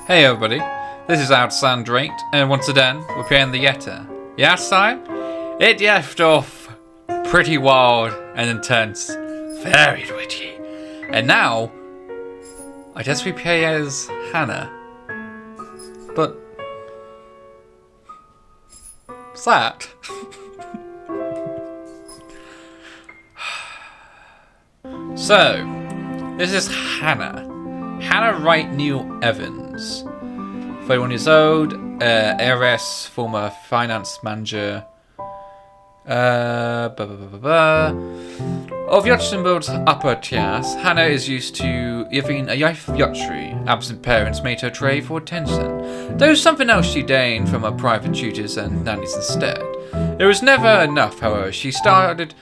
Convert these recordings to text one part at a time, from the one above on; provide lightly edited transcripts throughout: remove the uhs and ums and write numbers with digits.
Hey everybody, this is Alexandrake, and once again, we're playing the Yetta. Last time, it left off pretty wild and intense, very witchy. And now, I guess we play as Hannah. But, what's that? So, this is Hannah. Hannah Wright Neil Evans, 31 years old, heiress, former finance manager, of Luxembourg's upper class. Hannah is used to living a life of luxury. Absent parents made her crave for attention, though something else she gained from her private tutors and nannies instead. It was never enough, however. She studied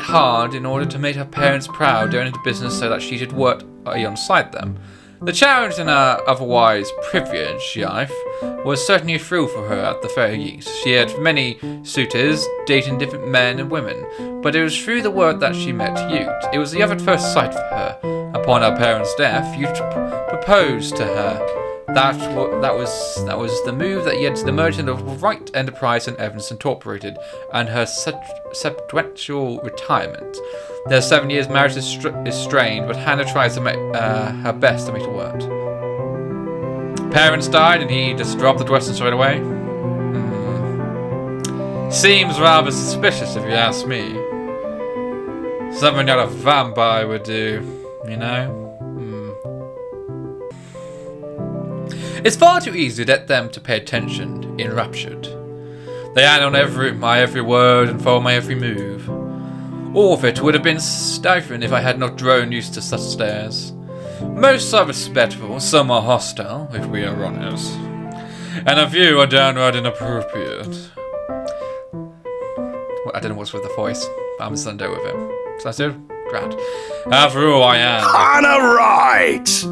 hard in order to make her parents proud, going into business so that she could work alongside them. The challenge in her otherwise privileged life was certainly a thrill for her at the very least. She had many suitors, dating different men and women, but it was through the work that she met Ute. It was the love at first sight for her. Upon her parents' death, Ute proposed to her. That was the move that led to the merger of Wright Enterprise and Evans Incorporated, and her subsequent retirement. Their 7 years marriage is strained, but Hannah tries to make her best to make it work. Parents died, and he just dropped the question straight away. Seems rather suspicious, if you ask me. Something that a vampire would do, you know? It's far too easy to get them to pay attention, enraptured. They add on my every word and follow my every move. All of it would have been stifling if I had not grown used to such stares. Most are respectful, some are hostile, if we are honest, and a few are downright inappropriate. Well, I don't know what's with the voice, but I'm Sunday with him. So I said, grand. After all, I am. Hannah Wright!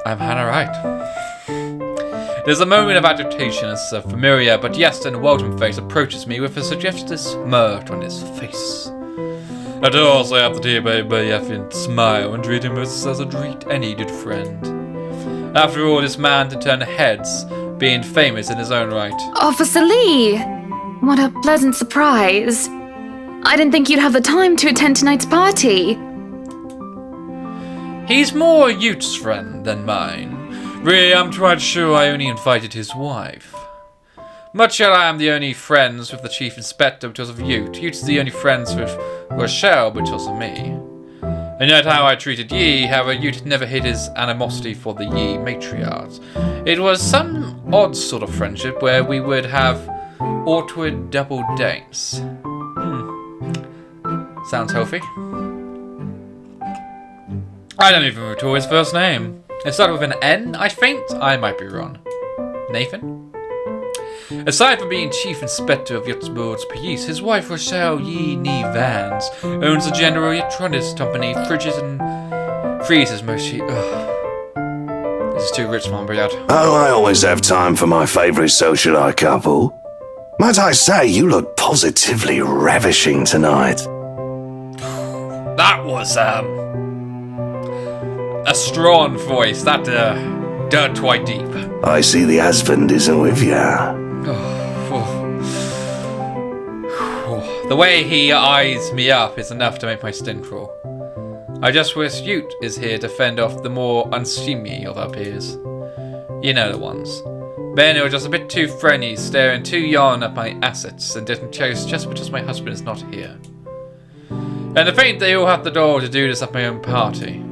I'm Hannah Wright. There's a moment of agitation as a familiar but yes and welcome face approaches me with a suggestive smirk on his face. I do also have to deal by effing smile and treat him as a treat any good friend. After all, this man can turn heads, being famous in his own right. Officer Lee! What a pleasant surprise. I didn't think you'd have the time to attend tonight's party. He's more Ute's friend than mine. Really, I'm quite sure I only invited his wife. Much as I am the only friends with the Chief Inspector because of Ute, Ute's the only friends with Rochelle because of me. And yet how I treated Yi, however, Ute never hid his animosity for the Yi matriarchs. It was some odd sort of friendship where we would have awkward double dates. Sounds healthy. I don't even recall his first name. It started with an N, I think. I might be wrong. Nathan? Aside from being Chief Inspector of Luxembourg's police, his wife Rochelle Yee Vans owns a General Electronics company, fridges and freezers mostly. Ugh. This is too rich for my blood. Oh, I always have time for my favourite socialite couple. Might I say, you look positively ravishing tonight. That was, a strong voice. That, dug quite deep. I see the husband isn't with ya. The way he eyes me up is enough to make my skin crawl. I just wish Ute is here to fend off the more unseemly of our peers. You know the ones. Men who are just a bit too friendly, staring too yarn at my assets and getting chased just because my husband is not here. And to think they all have the door to do this at my own party.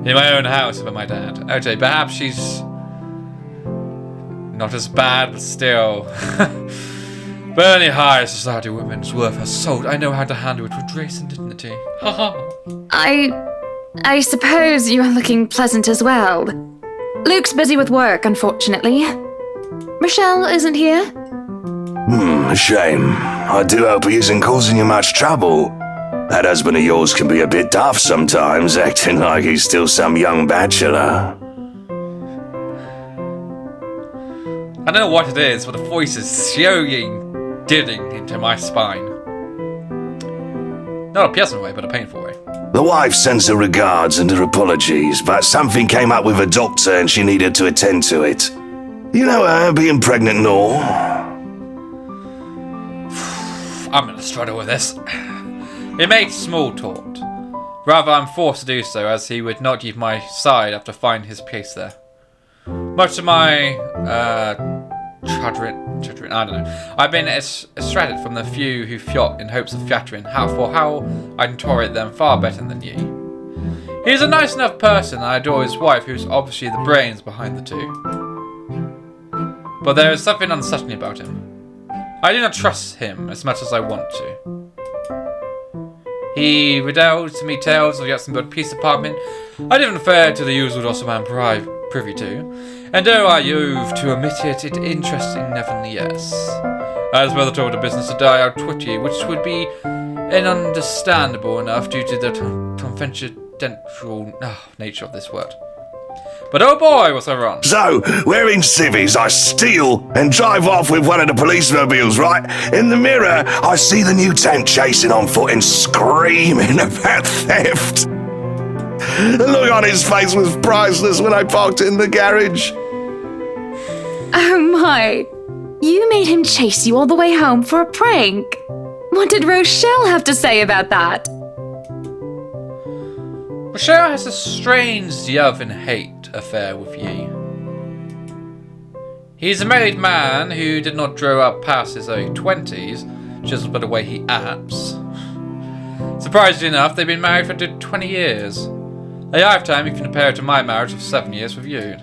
In my own house with my dad. Okay, perhaps she's not as bad, but still. But any higher society woman's worth her salt. I know how to handle it with grace and dignity. Haha. I suppose you are looking pleasant as well. Luke's busy with work, unfortunately. Michelle isn't here? A shame. I do hope he isn't causing you much trouble. That husband of yours can be a bit daft sometimes, acting like he's still some young bachelor. I don't know what it is, but the voice is slowly digging into my spine. Not a pleasant way, but a painful way. The wife sends her regards and her apologies, but something came up with her doctor and she needed to attend to it. You know her, being pregnant and all. I'm gonna struggle with this. He made small talk. Rather, I'm forced to do so, as he would not leave my side after finding his place there. Much to my, chagrin, I don't know. I've been extracted from the few who fought in hopes of flattering how I can tolerate them far better than ye. He's a nice enough person, and I adore his wife, who's obviously the brains behind the two. But there is something unsettling about him. I do not trust him as much as I want to. He revealed to me tales of Luxembourg Peace Department I didn't refer to the usual dossier I'm privy to, and though I used to omit it, it's interesting nevertheless. As whether told the business to die out twitchy, which would be ununderstandable enough due to the confidential nature of this word. But oh boy, was I wrong. So, we're in civvies, I steal and drive off with one of the police mobiles, right? In the mirror, I see the mutant chasing on foot and screaming about theft. The look on his face was priceless when I parked in the garage. Oh my. You made him chase you all the way home for a prank. What did Rochelle have to say about that? Rochelle has a strange love and hate affair with ye. He's a married man who did not grow up past his early 20s, just by the way he acts. Surprisingly enough, they've been married for 20 years. A lifetime if you compare it to my marriage of 7 years with you.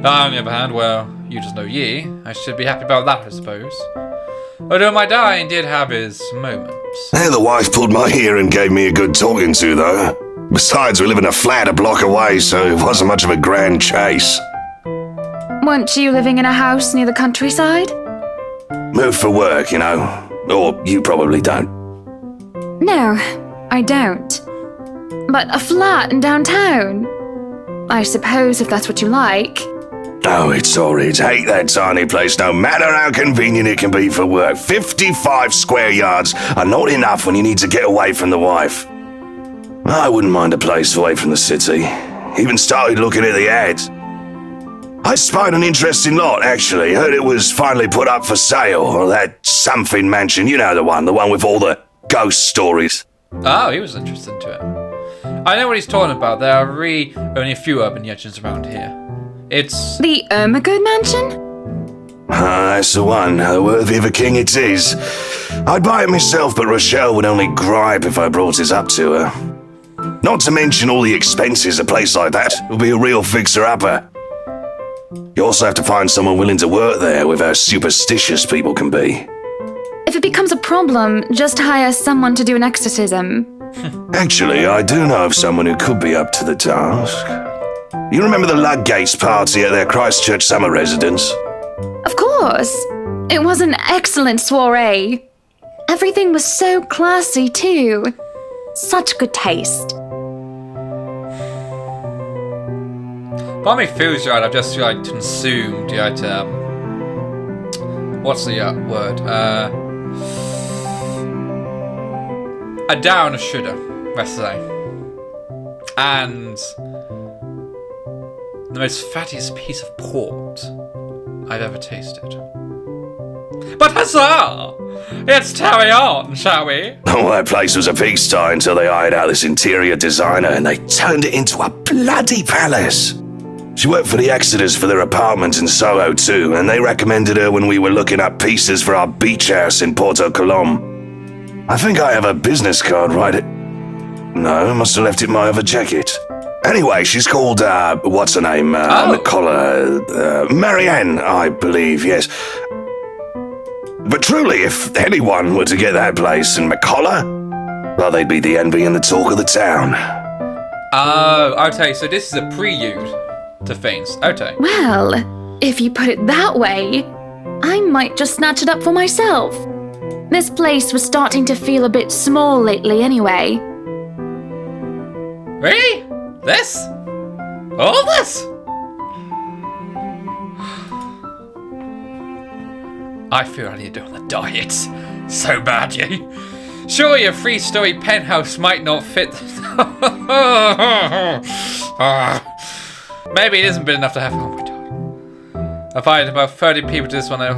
On the other hand, well, you just know ye. I should be happy about that, I suppose. Although my dying did have his moments. Hey, the wife pulled my ear and gave me a good talking to, though. Besides, we live in a flat a block away, so it wasn't much of a grand chase. Weren't you living in a house near the countryside? Moved for work, you know. Or you probably don't. No, I don't. But a flat in downtown? I suppose if that's what you like. Oh, it's horrid. Hate that tiny place, no matter how convenient it can be for work. 55 square yards are not enough when you need to get away from the wife. I wouldn't mind a place away from the city. Even started looking at the ads. I spied an interesting lot, actually. Heard it was finally put up for sale. Or that something mansion, you know the one with all the ghost stories. Oh, he was interested into it. I know what he's talking about. There are really only a few urban legends around here. It's... The Ermagood Mansion? That's the one. Worthy of a king it is. I'd buy it myself, but Rochelle would only gripe if I brought it up to her. Not to mention all the expenses a place like that will be a real fixer-upper. You also have to find someone willing to work there with how superstitious people can be. If it becomes a problem, just hire someone to do an exorcism. Actually, I do know of someone who could be up to the task. You remember the Ludgates party at their Christchurch summer residence? Of course. It was an excellent soiree. Everything was so classy, too. Such good taste. Part of me feels right, I've just consumed the item. What's the word? A down of sugar, let's say. And the most fattiest piece of port I've ever tasted. But huzzah! Let's carry on, shall we? Oh, that place was a pigsty until they hired out this interior designer and they turned it into a bloody palace. She worked for the Exodus for their apartment in Soho too, and they recommended her when we were looking up pieces for our beach house in Porto Colom. I think I have a business card, right? No, I must have left it in my other jacket. Anyway, she's called, what's her name? Nicola, Marianne, I believe, yes. But truly, if anyone were to get that place in McCollar, well, they'd be the envy and the talk of the town. Oh, okay, so this is a prelude to Fiends. Okay. Well, if you put it that way, I might just snatch it up for myself. This place was starting to feel a bit small lately anyway. Really? This? All this? I feel I need to go on a diet so badly. Surely a 3-story penthouse might not fit Maybe it isn't big enough to have. Oh my god. I invited about 30 people to this one. It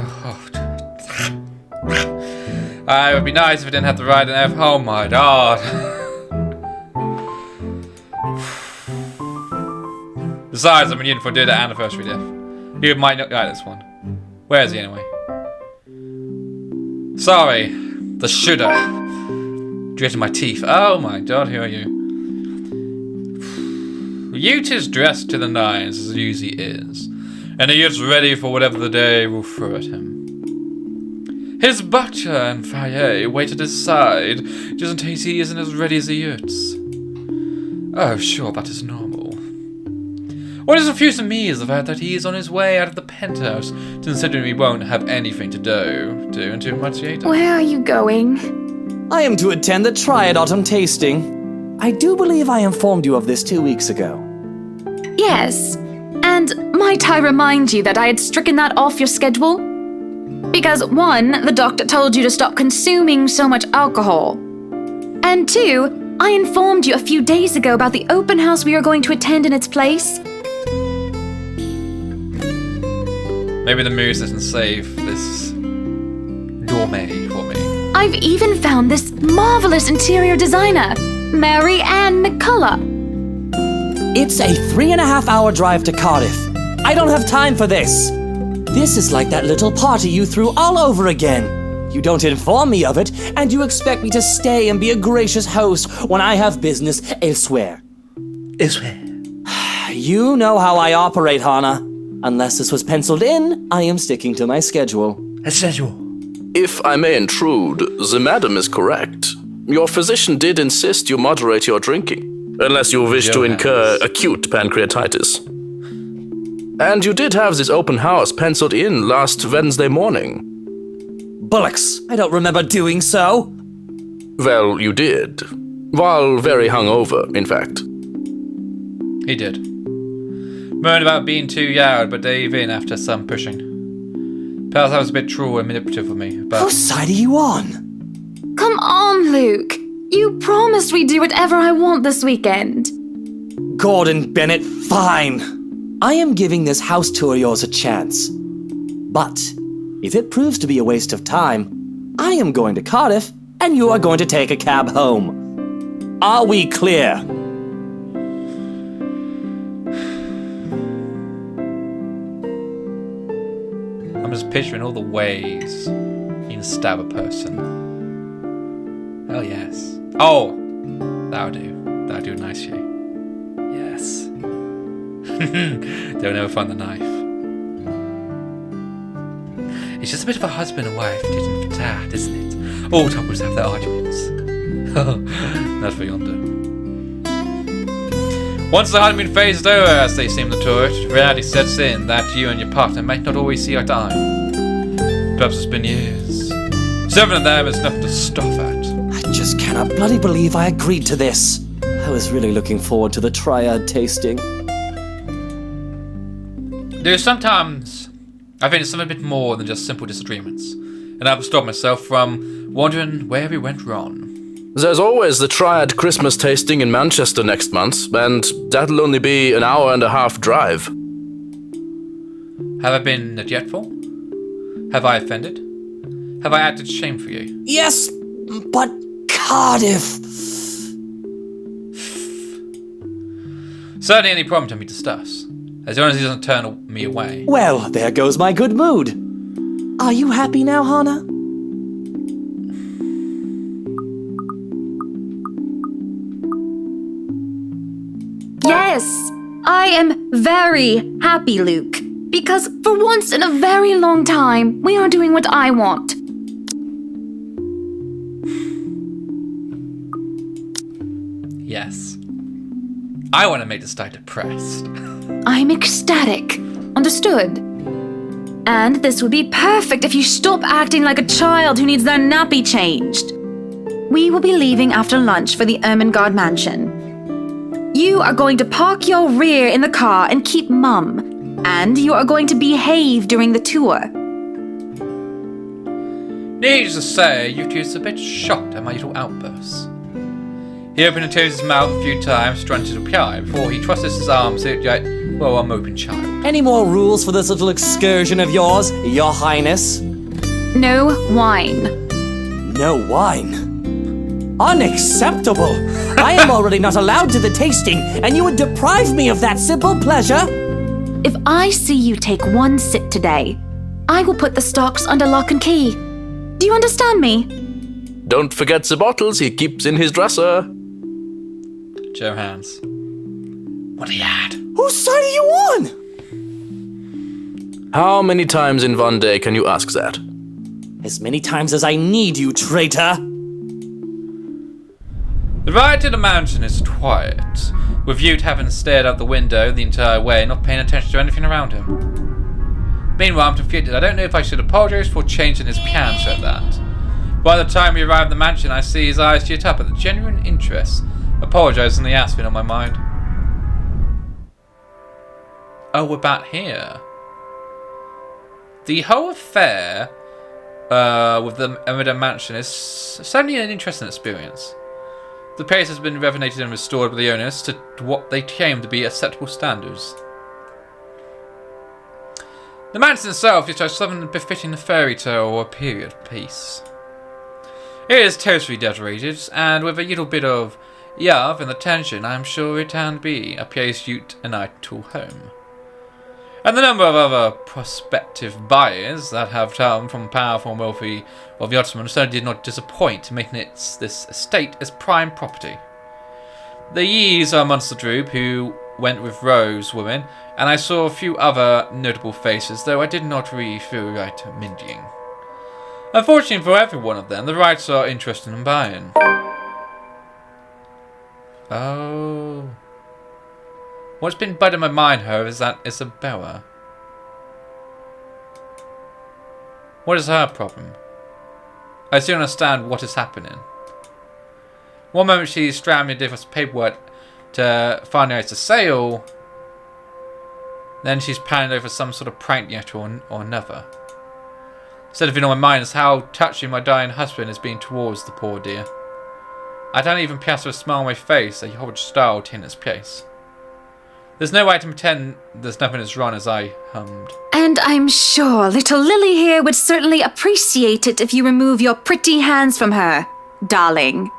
would be nice if I didn't have to ride an F. Oh my god. Besides, I'm in union for the anniversary death. You might not like this one. Where is he anyway? Sorry, the shooter. Gritting my teeth. Oh my god, who are you? Ute is dressed to the nines as he usually is, and he is ready for whatever the day will throw at him. His butcher and Faye wait at his side, just in case he isn't as ready as the Utes. Oh, sure, that is normal. What is confusing me is the fact that he is on his way out of the penthouse, considering we won't have anything to do until much later. Where are you going? I am to attend the Triad Autumn Tasting. I do believe I informed you of this 2 weeks ago. Yes. And might I remind you that I had stricken that off your schedule? Because 1, the doctor told you to stop consuming so much alcohol. And 2, I informed you a few days ago about the open house we are going to attend in its place. Maybe the moose doesn't save this gourmet for me. I've even found this marvelous interior designer, Mary Ann McCullough. It's a 3.5-hour drive to Cardiff. I don't have time for this. This is like that little party you threw all over again. You don't inform me of it, and you expect me to stay and be a gracious host when I have business elsewhere. Elsewhere. You know how I operate, Hannah. Unless this was penciled in, I am sticking to my schedule. A schedule. If I may intrude, the madam is correct. Your physician did insist you moderate your drinking, unless you wish to incur acute pancreatitis. And you did have this open house penciled in last Wednesday morning. Bullocks, I don't remember doing so. Well, you did. While very hungover, in fact. He did. Moaned about being too yard, but gave in after some pushing. Perhaps that was a bit true and manipulative of me, but... Whose side are you on? Come on, Luke. You promised we'd do whatever I want this weekend. Gordon Bennett, fine. I am giving this house tour of yours a chance. But if it proves to be a waste of time, I am going to Cardiff, and you are going to take a cab home. Are we clear? I'm just picturing all the ways you can stab a person. Oh, yes. Oh! That'll do. That'll do nicely. Yes. They'll never find the knife. It's just a bit of a husband and wife ditching for dad, isn't it? All couples have their arguments. Not for yonder. Once the honeymoon phase is over, as they seem to tour it, reality sets in that you and your partner might not always see eye to eye. Perhaps it's been years. 7 of them is nothing to scoff at. I just cannot bloody believe I agreed to this. I was really looking forward to the Triad Tasting. There's sometimes I think it's something a bit more than just simple disagreements, and I've stopped myself from wondering where we went wrong. There's always the Triad Christmas tasting in Manchester next month, and that'll only be an hour and a half drive. Have I been neglectful? Have I offended? Have I acted shame for you? Yes, but Cardiff. Certainly any problem can be discussed, as long as he doesn't turn me away. Well, there goes my good mood. Are you happy now, Hannah? Yes, I am very happy, Luke. Because for once in a very long time, we are doing what I want. Yes. I want to make this guy depressed. I'm ecstatic. Understood? And this would be perfect if you stop acting like a child who needs their nappy changed. We will be leaving after lunch for the Ermengarde mansion. You are going to park your rear in the car and keep mum. And you are going to behave during the tour. Needless to say, Yuki is a bit shocked at my little outbursts. He opened and closed his mouth a few times, trying to reply, before he thrust his arms out like, well, I'm open, child. Any more rules for this little excursion of yours, Your Highness? No wine. No wine? Unacceptable! I am already not allowed to the tasting, and you would deprive me of that simple pleasure? If I see you take one sip today, I will put the stocks under lock and key. Do you understand me? Don't forget the bottles he keeps in his dresser. Joe hands. What he had? Whose side are you on? How many times in one day can you ask that? As many times as I need you, traitor! The ride to the mountain is quiet, with Ute having stared out the window the entire way, not paying attention to anything around him. Meanwhile, I'm confused. I don't know if I should apologize for changing his plans at that. By the time we arrive at the mansion, I see his eyes lit up at the genuine interest, apologizing the aspin on my mind. Oh, we're back here. The whole affair with the Emida Mansion is certainly an interesting experience. The place has been renovated and restored by the owners to what they claim to be acceptable standards. The mansion itself is just something befitting a fairy tale or a period piece. It is totally decorated, and with a little bit of love and attention, I am sure it can be a place Ute and I call home. And the number of other prospective buyers that have come from powerful and wealthy of yachtsmen certainly did not disappoint, making this estate as prime property. The Yees are amongst the group who went with Rose women, and I saw a few other notable faces, though I did not really feel like mingling. Unfortunately for every one of them, the Wrights are interested in buying. Oh. What's been bugging my mind, however, is that Isabella. What is her problem? I still understand what is happening. One moment she's scrambling different paperwork to finalize the sale, then she's planning over some sort of prank yet or another. Instead of being on my mind is how touching my dying husband has been towards the poor dear. I don't even plaster a smile on my face, a horrid style in its place. There's no way to pretend there's nothing as wrong as I hummed. And I'm sure little Lily here would certainly appreciate it if you remove your pretty hands from her, darling.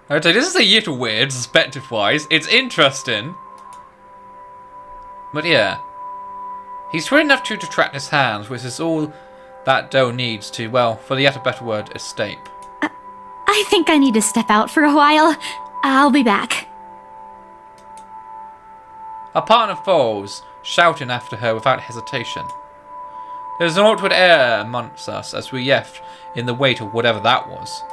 I'd say this is a little weird, perspective-wise. It's interesting. But yeah. He's sweet enough to retract his hands, which is all that doe needs to, well, for the yet a better word, escape. I think I need to step out for a while. I'll be back. Our partner falls, shouting after her without hesitation. There's an awkward air amongst us as we left in the wake of whatever that was.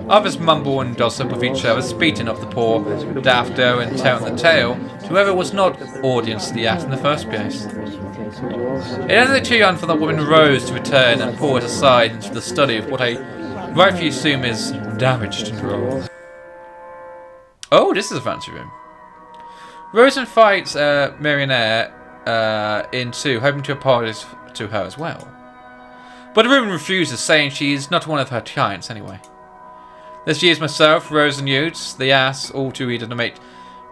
Others mumble and gossip with each other, speaking of the poor daft doe and telling the tale to whoever was not audience to the act in the first place. It isn't too young for the woman Rose to return and pull us aside into the study of what I rightfully assume is damaged and wrong. Oh, this is a fancy room. Rose invites Marionette in too, hoping to apologize to her as well. But the woman refuses, saying she's not one of her clients anyway. This year's myself, Rose and Utes, the ass, all too eager to make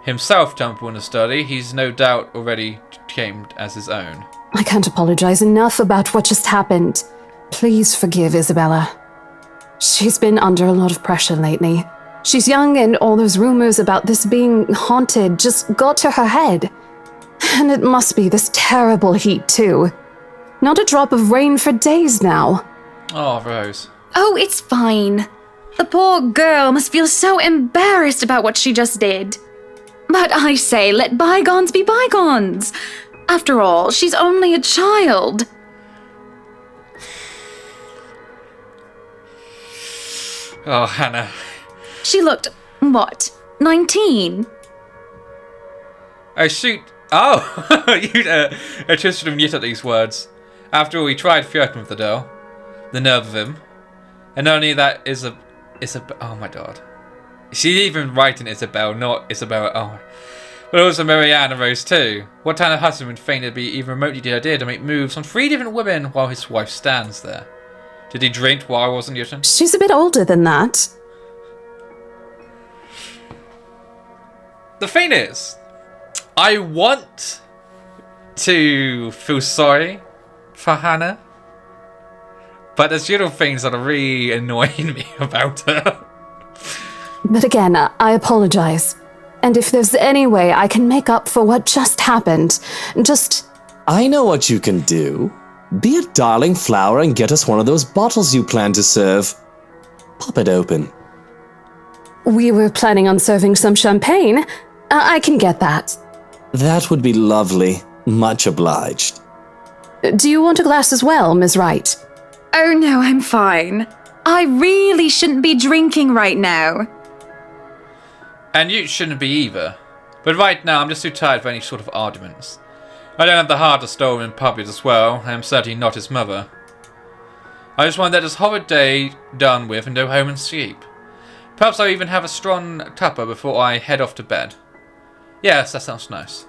himself tumble in the study. He's no doubt already claimed as his own. I can't apologize enough about what just happened. Please forgive Isabella. She's been under a lot of pressure lately. She's young and all those rumors about this being haunted just got to her head. And it must be this terrible heat too. Not a drop of rain for days now. Oh, Rose. Oh, it's fine. The poor girl must feel so embarrassed about what she just did. But I say, let bygones be bygones. After all, she's only a child. Oh, Hannah. She looked, what, 19? Oh, shoot. Oh! You twisted him yet at these words. After all, he tried flirting with the doll. The nerve of him. And not only that, Isabel. Oh my god. She's even writing Isabel, not Isabel. Oh. But also Marianne and Rose too. What kind of husband would feign to be even remotely the idea to make moves on 3 different women while his wife stands there? Did he drink while I wasn't using? She's a bit older than that. the thing is, I want to feel sorry for Hannah, but there's little things that are really annoying me about her. But again, I apologize. And if there's any way I can make up for what just happened, just... I know what you can do. Be a darling flower and get us one of those bottles you plan to serve. Pop it open. We were planning on serving some champagne. I can get that. That would be lovely. Much obliged. Do you want a glass as well, Ms. Wright? Oh no, I'm fine. I really shouldn't be drinking right now. And you shouldn't be either. But right now, I'm just too tired for any sort of arguments. I don't have the heart to storm in public as well. I am certainly not his mother. I just want to get this horrid day done with and go home and sleep. Perhaps I'll even have a strong cuppa before I head off to bed. Yes, that sounds nice.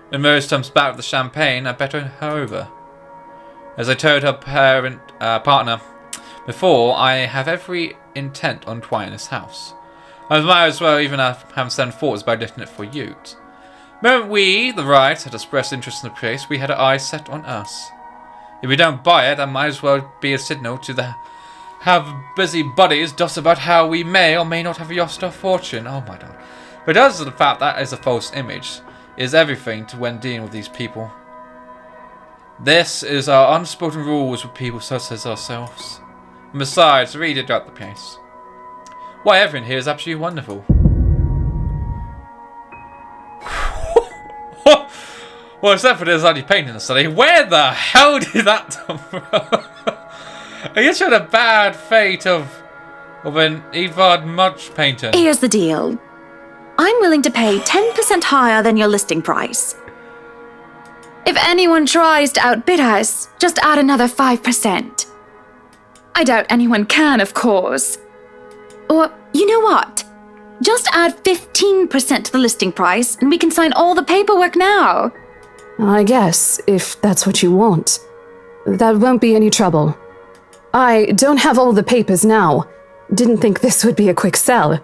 When Rose comes back with the champagne, I better her over. As I told her partner before, I have every intent on trying this house. I might as well even have some thoughts about getting it for use. The moment we, the Wrights, had expressed interest in the place, we had our eyes set on us. If we don't buy it, that might as well be a signal to have busy buddies just about how we may or may not have lost our fortune. Oh my god. But as to the fact that is a false image, is everything to when dealing with these people. This is our unspoken rules with people such as ourselves. And besides, read it out the place. Why, everything here is absolutely wonderful. Well, except for there's only paint in the study. Where the hell did that come from? I guess you had a bad fate of an Evard Mudge painter. Here's the deal. I'm willing to pay 10% higher than your listing price. If anyone tries to outbid us, just add another 5%. I doubt anyone can, of course. Or, you know what? Just add 15% to the listing price and we can sign all the paperwork now. I guess, if that's what you want. That won't be any trouble. I don't have all the papers now. Didn't think this would be a quick sell.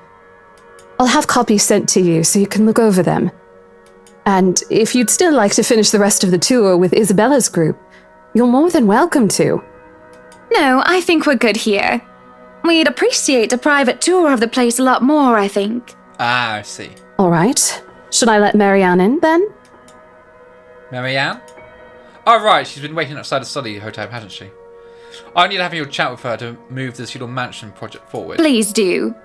I'll have copies sent to you so you can look over them. And if you'd still like to finish the rest of the tour with Isabella's group, you're more than welcome to. No, I think we're good here. We'd appreciate a private tour of the place a lot more, I think. Ah, I see. All right. Should I let Marianne in, then? Marianne? Oh, right, she's been waiting outside the study the whole time, hasn't she? I need to have a chat with her to move this little mansion project forward. Please do.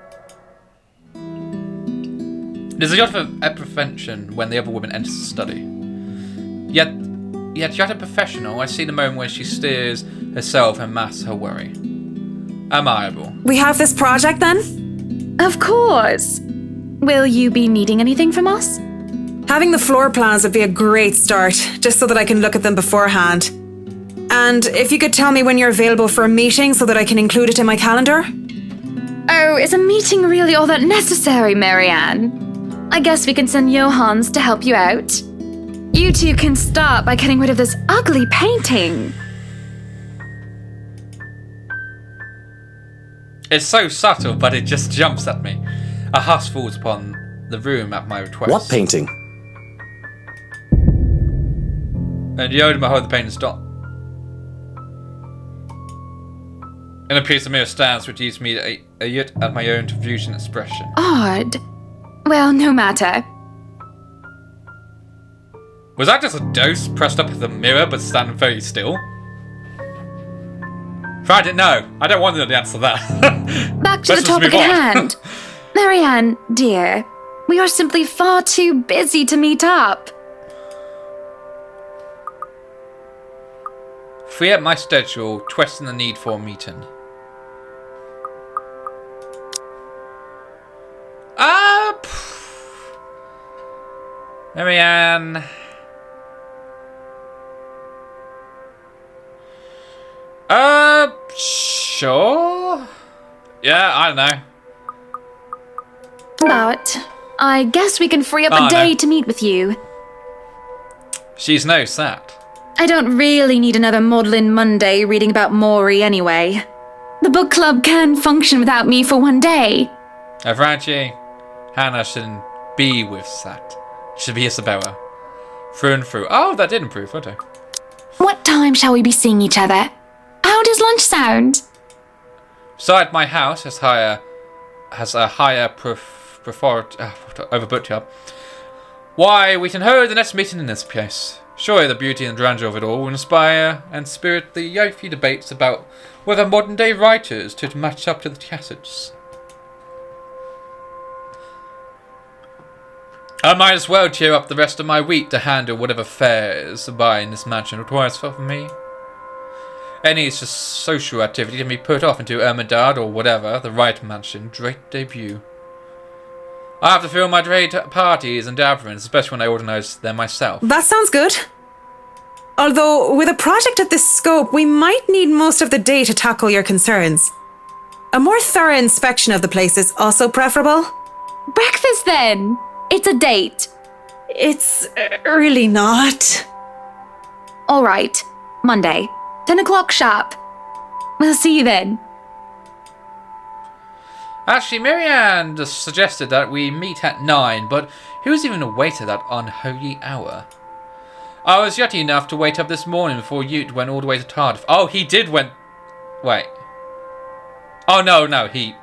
There's a lot of apprehension when the other woman enters the study. Yet a professional, I see the moment when she steers herself and masks her worry. Admirable. We have this project then? Of course. Will you be needing anything from us? Having the floor plans would be a great start, just so that I can look at them beforehand. And if you could tell me when you're available for a meeting so that I can include it in my calendar? Oh, is a meeting really all that necessary, Marianne? I guess we can send Johans to help you out. You two can start by getting rid of this ugly painting. It's so subtle, but it just jumps at me. A hush falls upon the room at my request. What painting? And Yodima hold the painting stop. In a piece of mirror stands which gives me a yet at my own confusion expression. Odd. Well, no matter. Was that just a dose pressed up at the mirror but standing very still? I didn't know. I don't want to know the answer to that. Back to the topic at hand. Marianne, dear, we are simply far too busy to meet up. Free up my schedule, twisting the need for a meeting. Marianne. Sure? Yeah, I don't know. But I guess we can free up a day to meet with you. She's knows that. I don't really need another Maudlin Monday reading about Maury anyway. The book club can function without me for one day. Francie, Hannah shouldn't be with that. Should be Isabella. Through and through. Oh, that did improve, okay. What time shall we be seeing each other? How does lunch sound? Beside my house has a higher overbooked job. Why, we can hold the next meeting in this place. Surely the beauty and grandeur of it all will inspire and spirit the youthful debates about whether modern-day writers could match up to the classics. I might as well cheer up the rest of my week to handle whatever fares buying this mansion requires from me. Any social activity can be put off into Ermedard or whatever, the Wright Mansion great debut. I have to fill my great parties and gatherings, especially when I organise them myself. That sounds good. Although, with a project of this scope, we might need most of the day to tackle your concerns. A more thorough inspection of the place is also preferable. Breakfast then! It's a date. It's really not. All right, Monday, 10 o'clock sharp. We'll see you then. Actually, Marianne just suggested that we meet at 9, but who's even awake at that unholy hour? I was lucky enough to wait up this morning before Ute went all the way to Tardif. Oh, he did went... Wait. Oh, no, he...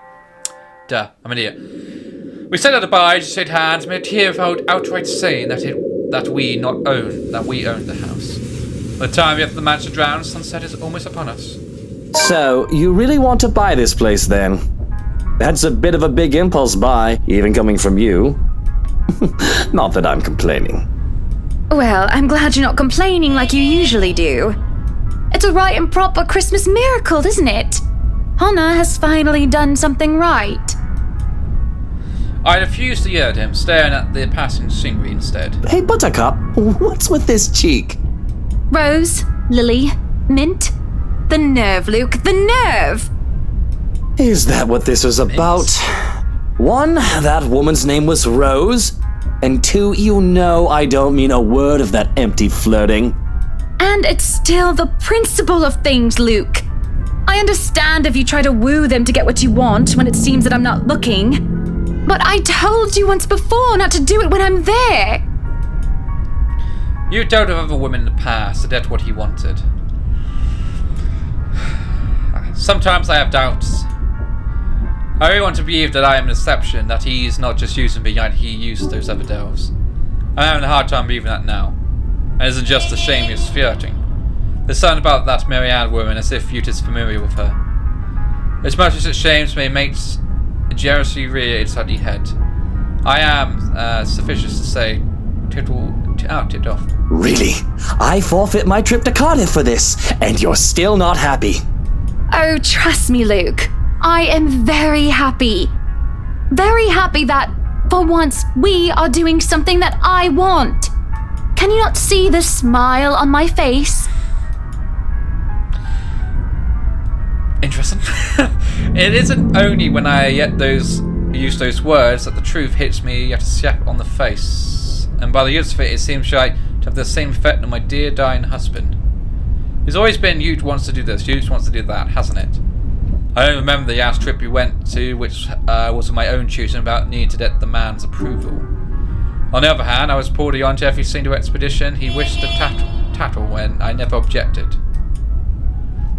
Duh, I'm an idiot. We said goodbye, shake hands, made a tear without outright saying that we own the house. By the time we have the mansion drowned, sunset is almost upon us. So, you really want to buy this place then? That's a bit of a big impulse buy, even coming from you. Not that I'm complaining. Well, I'm glad you're not complaining like you usually do. It's a right and proper Christmas miracle, isn't it? Hannah has finally done something right. I refused to hear him, staring at the passing scenery instead. Hey, Buttercup, what's with this cheek? Rose, Lily, Mint. The nerve, Luke, the nerve! Is that what this is about? 1, that woman's name was Rose. And 2, you know I don't mean a word of that empty flirting. And it's still the principle of things, Luke. I understand if you try to woo them to get what you want when it seems that I'm not looking. But I told you once before not to do it when I'm there. You told of other women in the past that that's what he wanted. Sometimes I have doubts. I really want to believe that I am an exception, that he's not just using me like he used those other devils. I'm having a hard time believing that now. And it isn't just a shameless flirting. There's something about that Marianne woman as if Ute is familiar with her. As much as it shames me, it makes jealousy rear its ugly head. I am, sufficient to say, tipped off. Really? I forfeit my trip to Cardiff for this, and you're still not happy. Oh, trust me, Luke. I am very happy. Very happy that, for once, we are doing something that I want. Can you not see the smile on my face? Interesting. It isn't only when I use those words that the truth hits me yet a slap on the face. And by the use of it seems like to have the same effect on my dear dying husband. It's always been Ute wants to do this, Ute wants to do that, hasn't it? I don't remember the last trip we went to, which was of my own choosing about needing to get the man's approval. On the other hand, I was pulled on to every single expedition he wished to tattle when I never objected.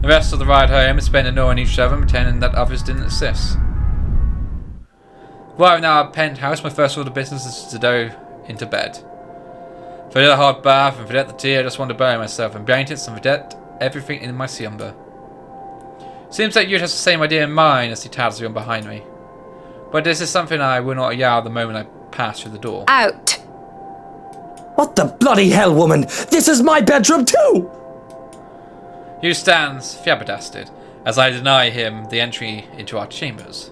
The rest of the ride home is spent ignoring each other and pretending that others didn't exist. Right now at penthouse, my first order of business is to go into bed. Forget a hot bath and forget the tea, I just want to bury myself in blankets and forget everything in my slumber. Seems like you has the same idea in mind as he tattles on behind me. But this is something I will not allow the moment I pass through the door. Out. What the bloody hell, woman? This is my bedroom too! Hugh stands flabbergasted as I deny him the entry into our chambers.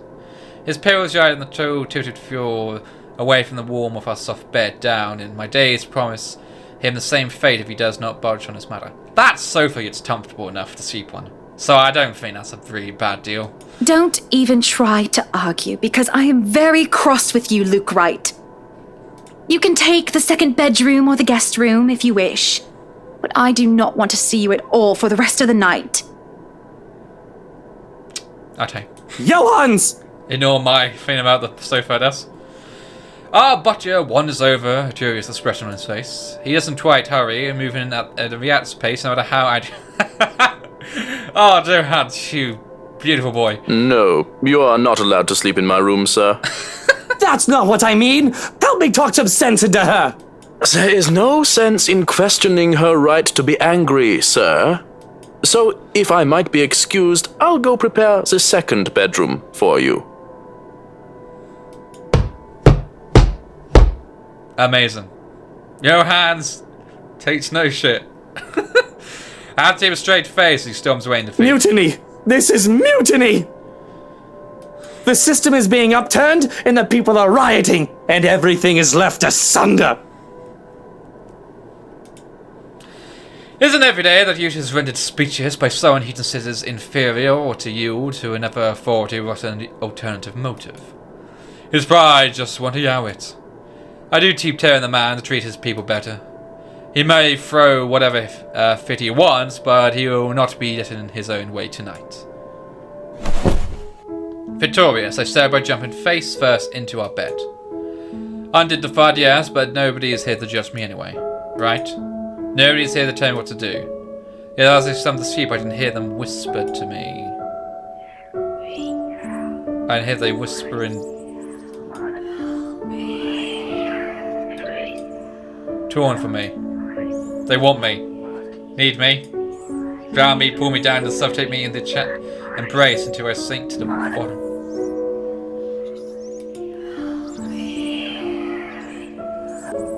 His pillows lie on the tilted floor, away from the warmth of our soft bed, down, and my days promise him the same fate if he does not budge on his matter. That sofa gets comfortable enough to sleep on, so I don't think that's a really bad deal. Don't even try to argue, because I am very cross with you, Luke Wright. You can take the second bedroom or the guest room if you wish, but I do not want to see you at all for the rest of the night. Okay. Johans! Ignore my thing about the sofa desk. Our butcher wanders over, a curious expression on his face. He doesn't quite hurry, moving at a react's pace, no matter how I... Oh, Johan, you beautiful boy. No, you are not allowed to sleep in my room, sir. That's not what I mean! Help me talk some sense into her! There is no sense in questioning her right to be angry, sir. So, if I might be excused, I'll go prepare the second bedroom for you. Amazing. Johans takes no shit. Hands him a straight face, he storms away in defeat. Mutiny! This is mutiny! The system is being upturned, and the people are rioting, and everything is left asunder. Isn't every day that youth is rendered speechless by someone he considers inferior or to yield to another authority with an alternative motive? His pride just won't allow it. I do keep telling the man to treat his people better. He may throw whatever fit he wants, but he will not be let in his own way tonight. Victorious, I said by jumping face first into our bed. Undignified, yes, but nobody is here to judge me anyway, right? Nobody is here to tell me what to do. Yet as I stumbled to sleep, I can hear them whisper to me. I can hear they whispering. Torn for me. They want me. Need me. Drown me, pull me down, and suffocate me in the embrace until I sink to the bottom.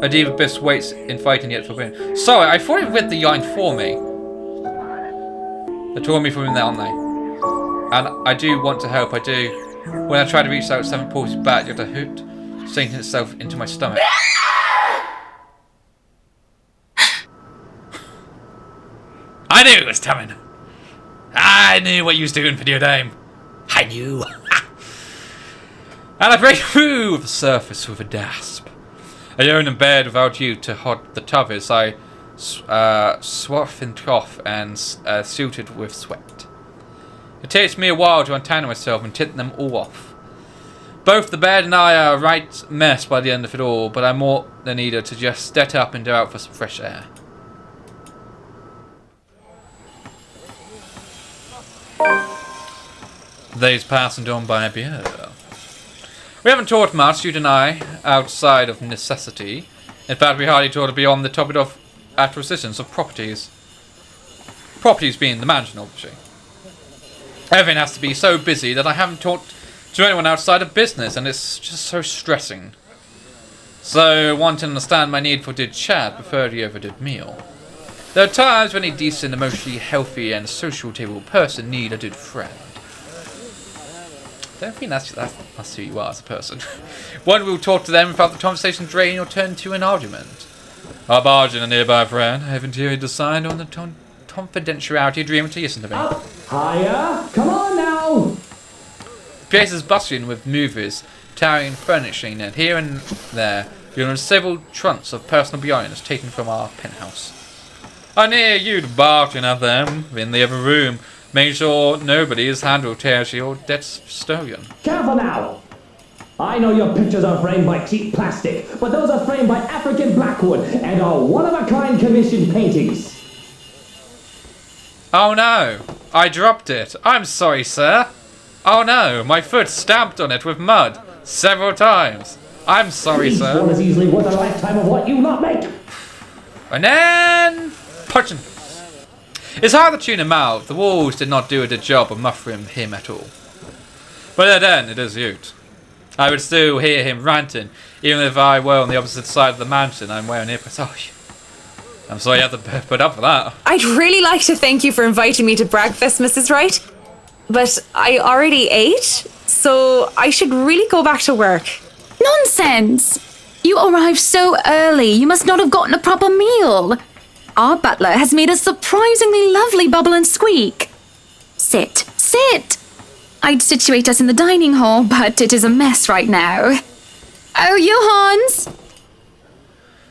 A deep abyss waits in fighting yet forbidden. Sorry, I thought it read the line for me. They tore me from him, aren't they? And I do want to help, I do. When I try to reach out, something pulls back, yet a hoot sinking itself into my stomach. I knew it was coming. I knew what you was doing for your name. I knew. And I break through the surface with a gasp. I yawn in bed without you to hold the covers. I swathed in cloth and suited with sweat. It takes me a while to untangle myself and tip them all off. Both the bed and I are a right mess by the end of it all, but I'm more than eager to just step up and go out for some fresh air. The days pass and dawn by a beer. We haven't talked much, you and I, outside of necessity. In fact, we hardly talked beyond the topic of acquisitions of properties. Properties being the mansion, obviously. Everything has to be so busy that I haven't talked to anyone outside of business, and it's just so stressing. So, want to understand my need for good chat, prefer the overdid meal. There are times when a decent, emotionally healthy, and sociable person need a good friend. I don't think that's who you are as a person. One will talk to them without the conversation draining or turn to an argument. I'll barge in a nearby friend. I haven't you decided on the confidentiality agreement to listen to me. Up, higher, come on now! The place is bustling with movers, towering furnishing, and here and there you'll notice several trunks of personal belongings taken from our penthouse. I near you barking at them in the other room. Make sure nobody is handled tears or debt's stolen. Careful now! I know your pictures are framed by cheap plastic, but those are framed by African blackwood and are one-of-a-kind commissioned paintings. Oh no! I dropped it. I'm sorry, sir. Oh no! My foot stamped on it with mud several times. I'm sorry, Each sir. one is easily worth a lifetime of what you not make. And then... punching. It's hard to tune him out. The walls did not do a good job of muffling him at all. But then, it is Ute. I would still hear him ranting, even if I were on the opposite side of the mountain. I'm wearing earphones. Oh, I'm sorry you had to put up for that. I'd really like to thank you for inviting me to breakfast, Mrs. Wright. But I already ate, so I should really go back to work. Nonsense! You arrived so early, you must not have gotten a proper meal. Our butler has made a surprisingly lovely bubble and squeak. Sit, sit! I'd situate us in the dining hall, but it is a mess right now. Oh, Johans!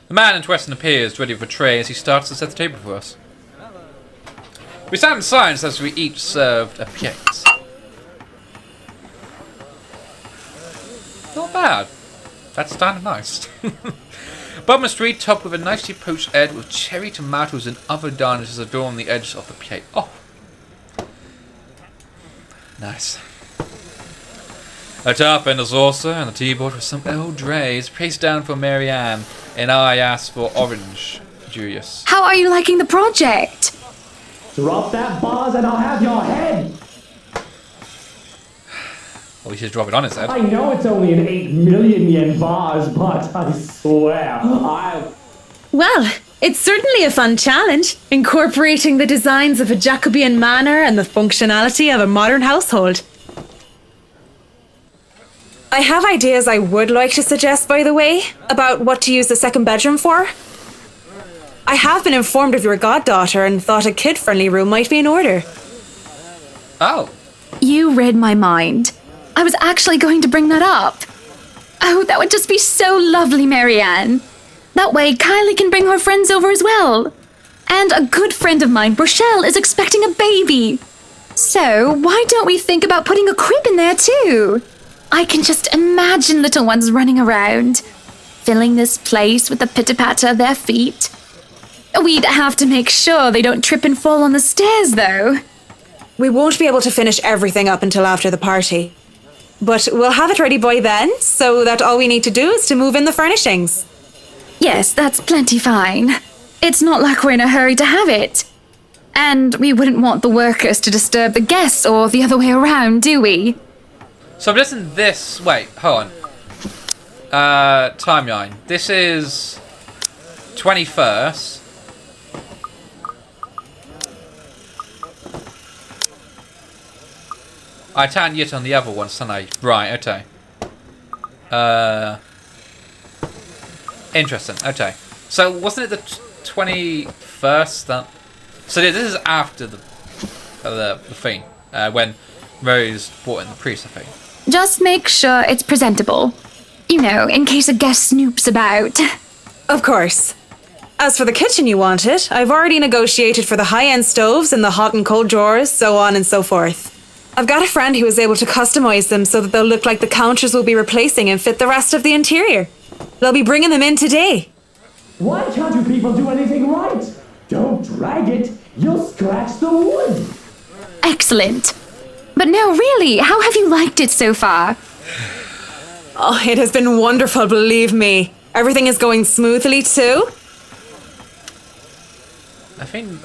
The man in question appears, ready with a tray as he starts to set the table for us. We stand in silence as we each served a plate. Not bad. That's kind of nice. Bottom street topped with a nicely poached egg with cherry tomatoes and other garnishes adorn the edge of the plate. Oh, nice. A top and a saucer and a teapot with some old drays placed down for Marianne, and I asked for orange juice. How are you liking the project? Drop that vase and I'll have your head! Well, we should drop it on his head. I know it's only an 8 million yen vase, but I swear, Well, it's certainly a fun challenge, incorporating the designs of a Jacobean manor and the functionality of a modern household. I have ideas I would like to suggest, by the way, about what to use the second bedroom for. I have been informed of your goddaughter and thought a kid-friendly room might be in order. Oh. You read my mind. I was actually going to bring that up. Oh, that would just be so lovely, Marianne. That way, Kylie can bring her friends over as well. And a good friend of mine, Rochelle, is expecting a baby. So, why don't we think about putting a crib in there too? I can just imagine little ones running around, filling this place with the pitter-patter of their feet. We'd have to make sure they don't trip and fall on the stairs, though. We won't be able to finish everything up until after the party. But we'll have it ready by then, so that all we need to do is to move in the furnishings. Yes, that's plenty fine. It's not like we're in a hurry to have it. And we wouldn't want the workers to disturb the guests or the other way around, do we? So I'm guessing this... Wait, hold on. Timeline. This is... 21st. I turned yet on the other one, didn't I? Right, okay. Interesting, okay. So wasn't it the 21st that... So this is after the thing, when Rose brought in the priest, I think. Just make sure it's presentable. You know, in case a guest snoops about. Of course. As for the kitchen you wanted, I've already negotiated for the high-end stoves and the hot and cold drawers, so on and so forth. I've got a friend who was able to customize them so that they'll look like the counters we'll be replacing and fit the rest of the interior. They'll be bringing them in today. why can't you people do anything right? Don't drag it, you'll scratch the wood. Excellent. But no, really, how have you liked it so far? Oh, it has been wonderful, believe me. Everything is going smoothly too. I think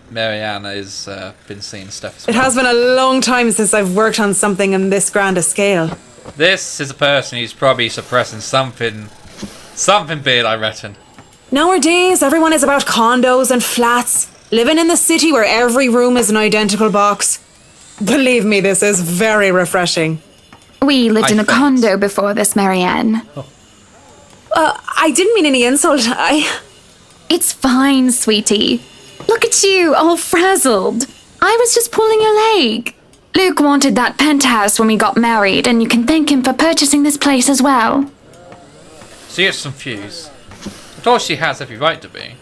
Mariana has been seeing stuff as well. It has been a long time since I've worked on something on this grand a scale. This is a person who's probably suppressing something big, I reckon. Nowadays, everyone is about condos and flats, living in the city where every room is an identical box. Believe me, this is very refreshing. We lived in a condo before this, Marianne. I didn't mean any insult. It's fine, sweetie. Look at you, all frazzled. I was just pulling your leg. Luke wanted that penthouse when we got married, and you can thank him for purchasing this place as well. She is confused. Of course she has every right to be.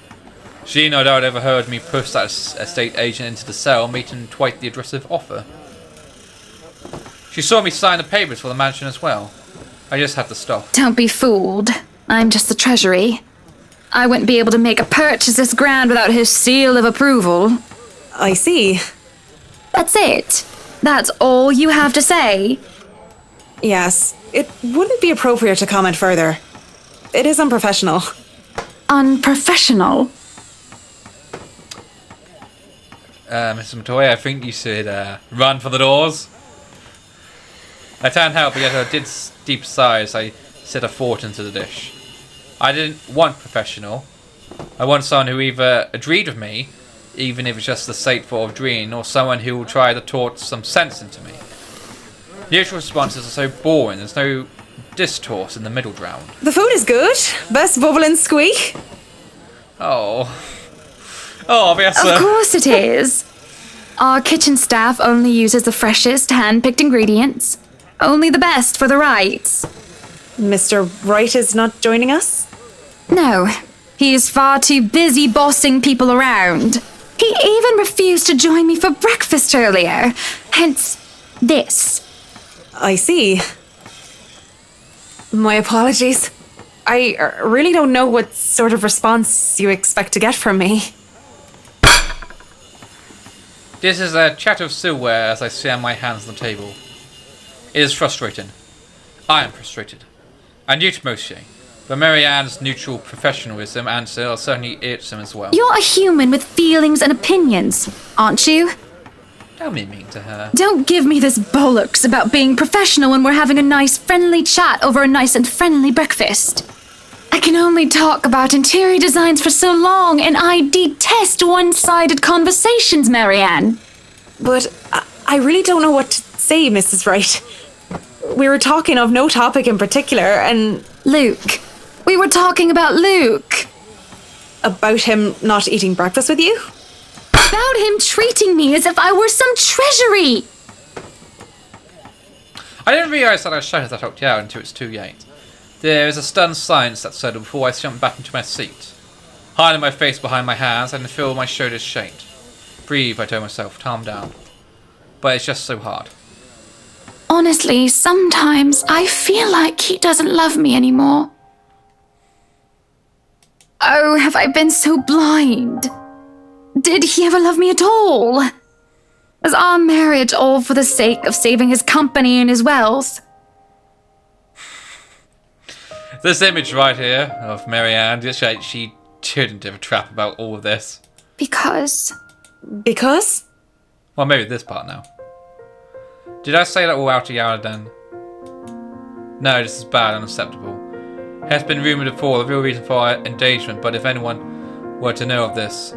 She no doubt overheard me push that estate agent into the cell, making quite the aggressive offer. She saw me sign the papers for the mansion as well. I just had to stop. Don't be fooled. I'm just the treasury. I wouldn't be able to make a purchase this grand without his seal of approval. I see. That's it. That's all you have to say. Yes, it wouldn't be appropriate to comment further. It is unprofessional. Unprofessional? Mrs. Matoya, I think you should run for the doors. I can't help but yet I did deep sigh as I set a fork into the dish. I didn't want professional. I want someone who either agreed with me, even if it's just the sake for agreeing, or someone who will try to talk some sense into me. The usual responses are so boring, there's no discourse in the middle ground. The food is good. Best bubble and squeak. Oh, yes. Of course it is. Our kitchen staff only uses the freshest, hand-picked ingredients. Only the best for the Wrights. Mr. Wright is not joining us? No, he is far too busy bossing people around. He even refused to join me for breakfast earlier. Hence, this. I see. My apologies. I really don't know what sort of response you expect to get from me. This is a chat of silverware as I slam my hands on the table. It is frustrating. I am frustrated. I knew it mostly, but Marianne's neutral professionalism answer are certainly irksome as well. You're a human with feelings and opinions, aren't you? Don't be mean to her. Don't give me this bollocks about being professional when we're having a nice friendly chat over a nice and friendly breakfast. I can only talk about interior designs for so long, and I detest one-sided conversations, Marianne. But I really don't know what to say, Mrs. Wright. We were talking of no topic in particular, and... Luke. We were talking about Luke. About him not eating breakfast with you? About him treating me as if I were some treasury. I didn't realise that I shouted that out loud until it's too late. There is a stunned silence that settled before I jumped back into my seat. Hiding my face behind my hands, I can feel my shoulders shake. Breathe, I told myself, calm down. But it's just so hard. Honestly, sometimes I feel like he doesn't love me anymore. Oh, have I been so blind? Did he ever love me at all? Was our marriage all for the sake of saving his company and his wealth? This image right here of Marianne, she didn't give a crap about all of this. Because? Because? Well, maybe this part now. Did I say that all out loud then? No, this is bad and unacceptable. It has been rumoured before the real reason for our engagement, but if anyone were to know of this,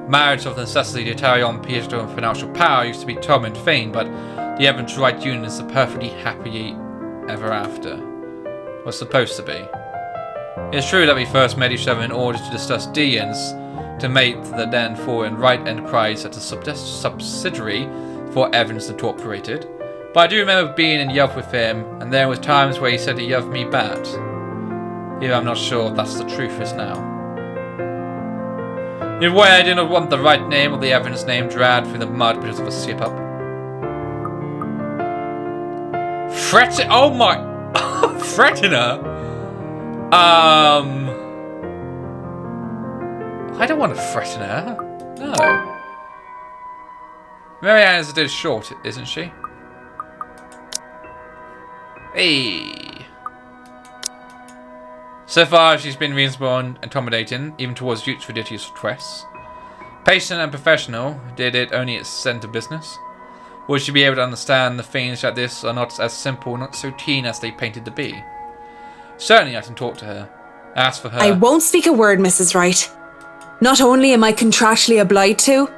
marriage of the necessity to carry on political and financial power used to be Tom and Fane, but the Evans Wright union is a perfectly happy ever after. Was supposed to be. It's true that we first met each other in order to discuss dealings to make the then foreign Wright enterprise as a subsidiary for Evans Incorporated, but I do remember being in love with him, and there was times where he said he loved me bad. Even I'm not sure that's the truth is now. In a way, I did not want the Wright name or the Evans name dragged through the mud because of a slip-up. Oh my... Threaten her? I don't want to threaten her. No. Marianne is a bit short, isn't she? Hey. So far, she's been reasonable and accommodating, even towards Duke's ridiculous requests. Patient and professional, did it only its scent of business? Would she be able to understand the things that this are not as simple, not so keen as they painted to be? Certainly I can talk to her. Ask for her. I won't speak a word, Mrs. Wright. Not only am I contractually obliged to,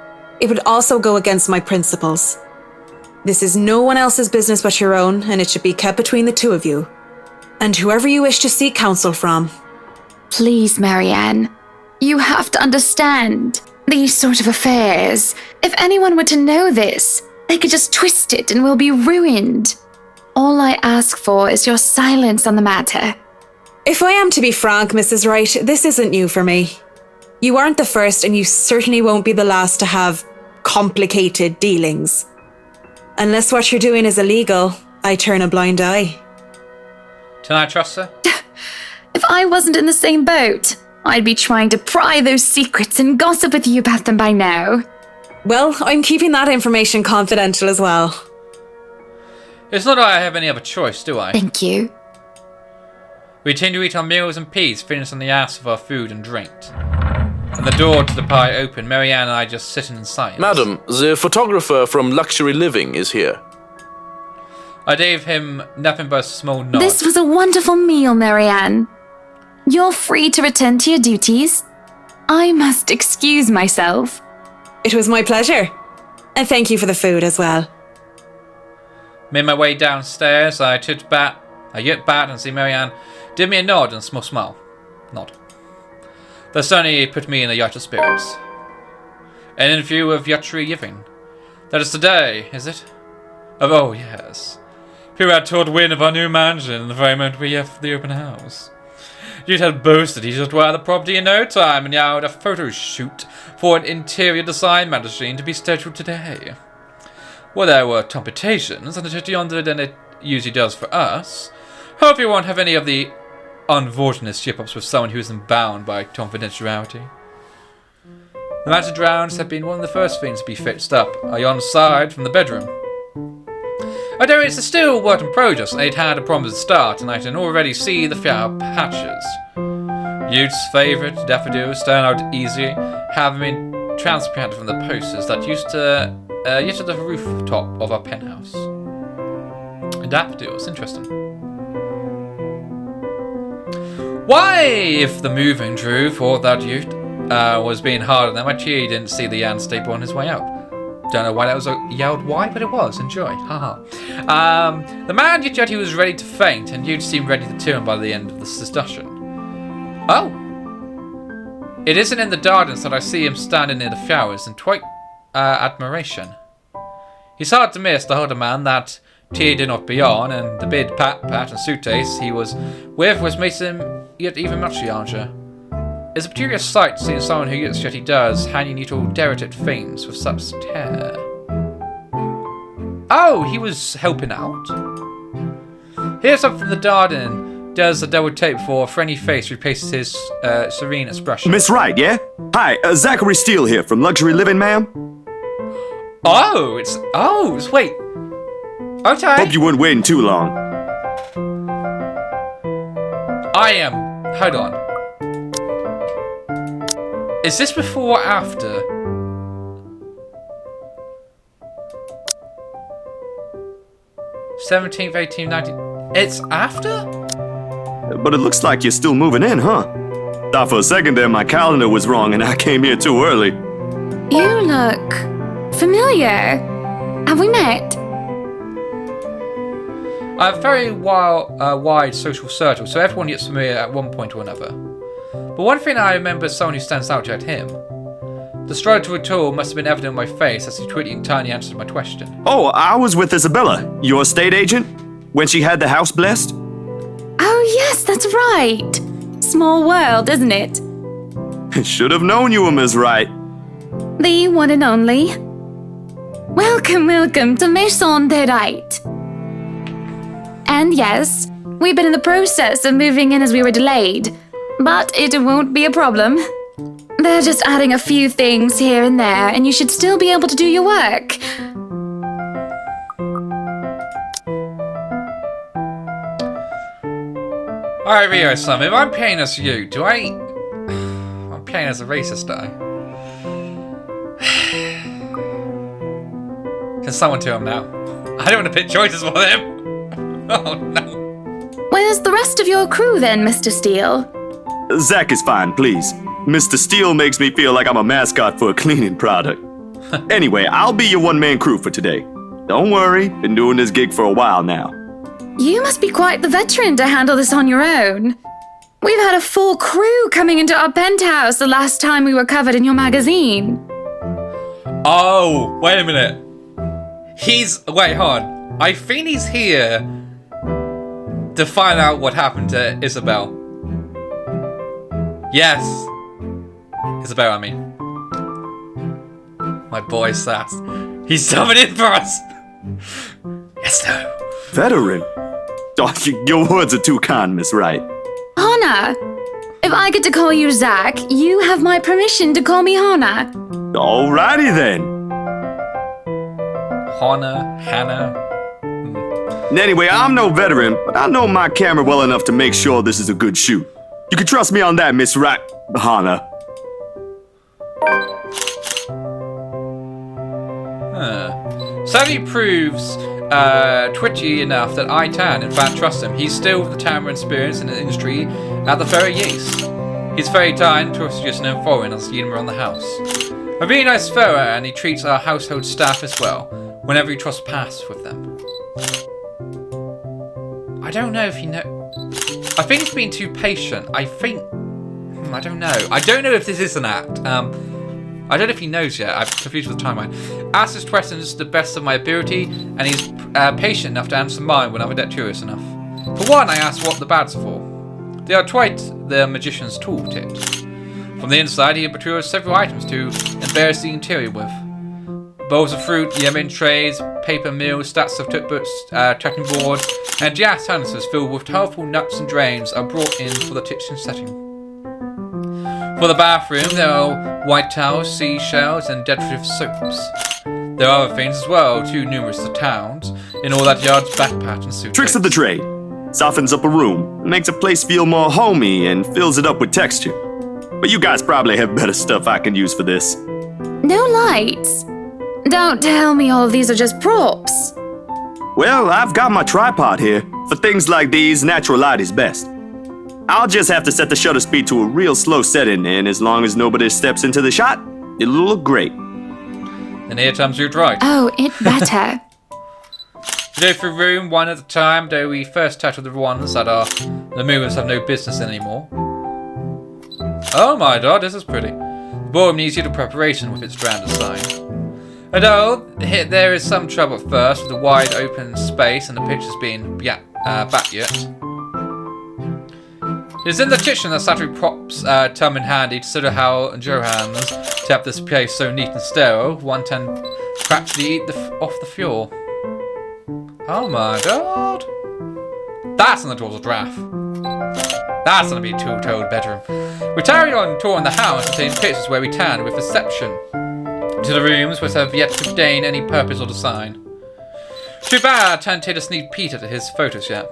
it would also go against my principles. This is no one else's business but your own, and it should be kept between the two of you. And whoever you wish to seek counsel from. Please, Marianne. You have to understand. These sort of affairs. If anyone were to know this, they could just twist it and we'll be ruined. All I ask for is your silence on the matter. If I am to be frank, Mrs. Wright, this isn't new for me. You aren't the first, and you certainly won't be the last to have complicated dealings. Unless what you're doing is illegal, I turn a blind eye. Can I trust her? If I wasn't in the same boat, I'd be trying to pry those secrets and gossip with you about them by now. Well, I'm keeping that information confidential as well. It's not that I have any other choice, do I? Thank you. We tend to eat our meals in peace, finish on the ass of our food and drink. And the door to the pie open, Marianne and I just sitting in silence. Madam, the photographer from Luxury Living is here. I gave him nothing but a small nod. This was a wonderful meal, Marianne. You're free to return to your duties. I must excuse myself. It was my pleasure. And thank you for the food as well. Made my way downstairs, I looked back and see Marianne give me a nod and a small smile. Nod. That certainly put me in a yacht of spirits. An interview with Yachri Yiving. That is today, is it? Oh, yes. Who had told Win of our new mansion the very moment we left the open house. You'd had boasted he should acquire the property in no time, and now had a photo shoot for an interior design magazine to be scheduled today. Well, there were complications, and it took longer than it usually does for us. Hope you won't have any of the unfortunate ship-ups with someone who isn't bound by confidentiality. The mounted rounds have been one of the first things to be fixed up, yon side from the bedroom. Although it's still work in progress, I'd had a promised start, and I can already see the flower patches. Youth's favourite daffodils turn out easy, having been transplanted from the posters that used to the rooftop of our penthouse. Daffodils, interesting. Why, if the moving drew thought that youth was being harder than my he didn't see the yarn staple on his way out. Don't know why that was yelled why, but it was. Enjoy. Haha. The man yet he was ready to faint, and you'd seemed ready to turn by the end of this discussion. Oh! It isn't in the gardens that I see him standing near the flowers in quite admiration. He's hard to miss, the older man that he did not be on, and the big pat and suitcase he was with was making him yet even much younger. It's a curious sight seeing someone who gets what he does, hanging little derelict things with such care. Oh, he was helping out. Here's up from the garden, does a double take for a friendly face, replaces his serene expression. Miss Wright, yeah? Hi, Zachary Steele here from Luxury Living, ma'am. Wait. Okay. Hope you weren't waiting too long. I am. Hold on. Is this before or after? '17th, 18th, 19th. It's after? But it looks like you're still moving in, huh? Thought for a second there my calendar was wrong and I came here too early. You look familiar. Have we met? I have a very wide social circle, so everyone gets familiar at one point or another. But one thing I remember is someone who stands out at him. The struggle to recall must have been evident on my face as he quickly and tiny answered my question. Oh, I was with Isabella, your estate agent, when she had the house blessed. Oh yes, that's right. Small world, isn't it? Should have known you were Miss Wright. The one and only. Welcome to Maison de Wright. And yes, we've been in the process of moving in as we were delayed, but it won't be a problem. They're just adding a few things here and there, and you should still be able to do your work. Alright, Rio, Sam, if I'm paying as you, I'm paying as a racist, do I? Can someone tell him now? I don't want to pick choices for them! Oh no. Where's the rest of your crew then, Mr. Steele? Zach is fine, please. Mr. Steele makes me feel like I'm a mascot for a cleaning product. Anyway, I'll be your one-man crew for today. Don't worry, been doing this gig for a while now. You must be quite the veteran to handle this on your own. We've had a full crew coming into our penthouse the last time we were covered in your magazine. Oh, wait a minute. Wait, hold on. I think he's here to find out what happened to Isabel. Yes. Isabel, I mean. My boy Sass. He's coming in for us. Yes, no. Veteran? Oh, your words are too kind, Miss Wright. Hannah, if I get to call you Zach, you have my permission to call me Hannah. Alrighty then. Hannah. Anyway, I'm no veteran, but I know my camera well enough to make sure this is a good shoot. You can trust me on that, Miss Wright. Hannah. Sadly proves twitchy enough that I can, in fact, trust him. He's still with the time and experience in the industry at the very least. He's very kind to us just no foreign as seen him around the house. A really nice fellow, and he treats our household staff as well, whenever he trusts pass with them. I don't know if he I think he's being too patient. I don't know. I don't know if this is an act. I don't know if he knows yet. I'm confused with the timeline. Asks his questions to the best of my ability, and he's patient enough to answer mine when I'm curious enough. For one, I asked what the bats are for. They are quite the magician's toolkit. From the inside, he procures several items to embellish the interior with. Bowls of fruit, lemon trays, paper mills, stacks of cookbooks, tracking boards, and gas canisters filled with colorful nuts and drains are brought in for the kitchen setting. For the bathroom, there are white towels, seashells, and decorative soaps. There are other things as well, too numerous to count, in all that yard's backpack and suitcase. Tricks of the trade. Softens up a room, makes a place feel more homey, and fills it up with texture. But you guys probably have better stuff I can use for this. No lights. Don't tell me all of these are just props. Well, I've got my tripod here. For things like these, natural light is best. I'll just have to set the shutter speed to a real slow setting, and as long as nobody steps into the shot, it'll look great. And here comes your right. Oh, it better. We go through room one at a time, though we first tackle the ones that are the movers have no business anymore. Oh my god, this is pretty. The ballroom needs little preparation with its grand design. Although there is some trouble at first with the wide open space and the pictures being back yet. It is in the kitchen that Saturday props come in handy, consider how Johans kept this place so neat and sterile, one can practically eat off the floor. Oh my god. That's an adorable draft. That's gonna be a two-toed bedroom. We carry on touring the house and taking pictures where we can with reception to the rooms which have yet to obtain any purpose or design. Too bad I can't take a sneak peek at his photos yet.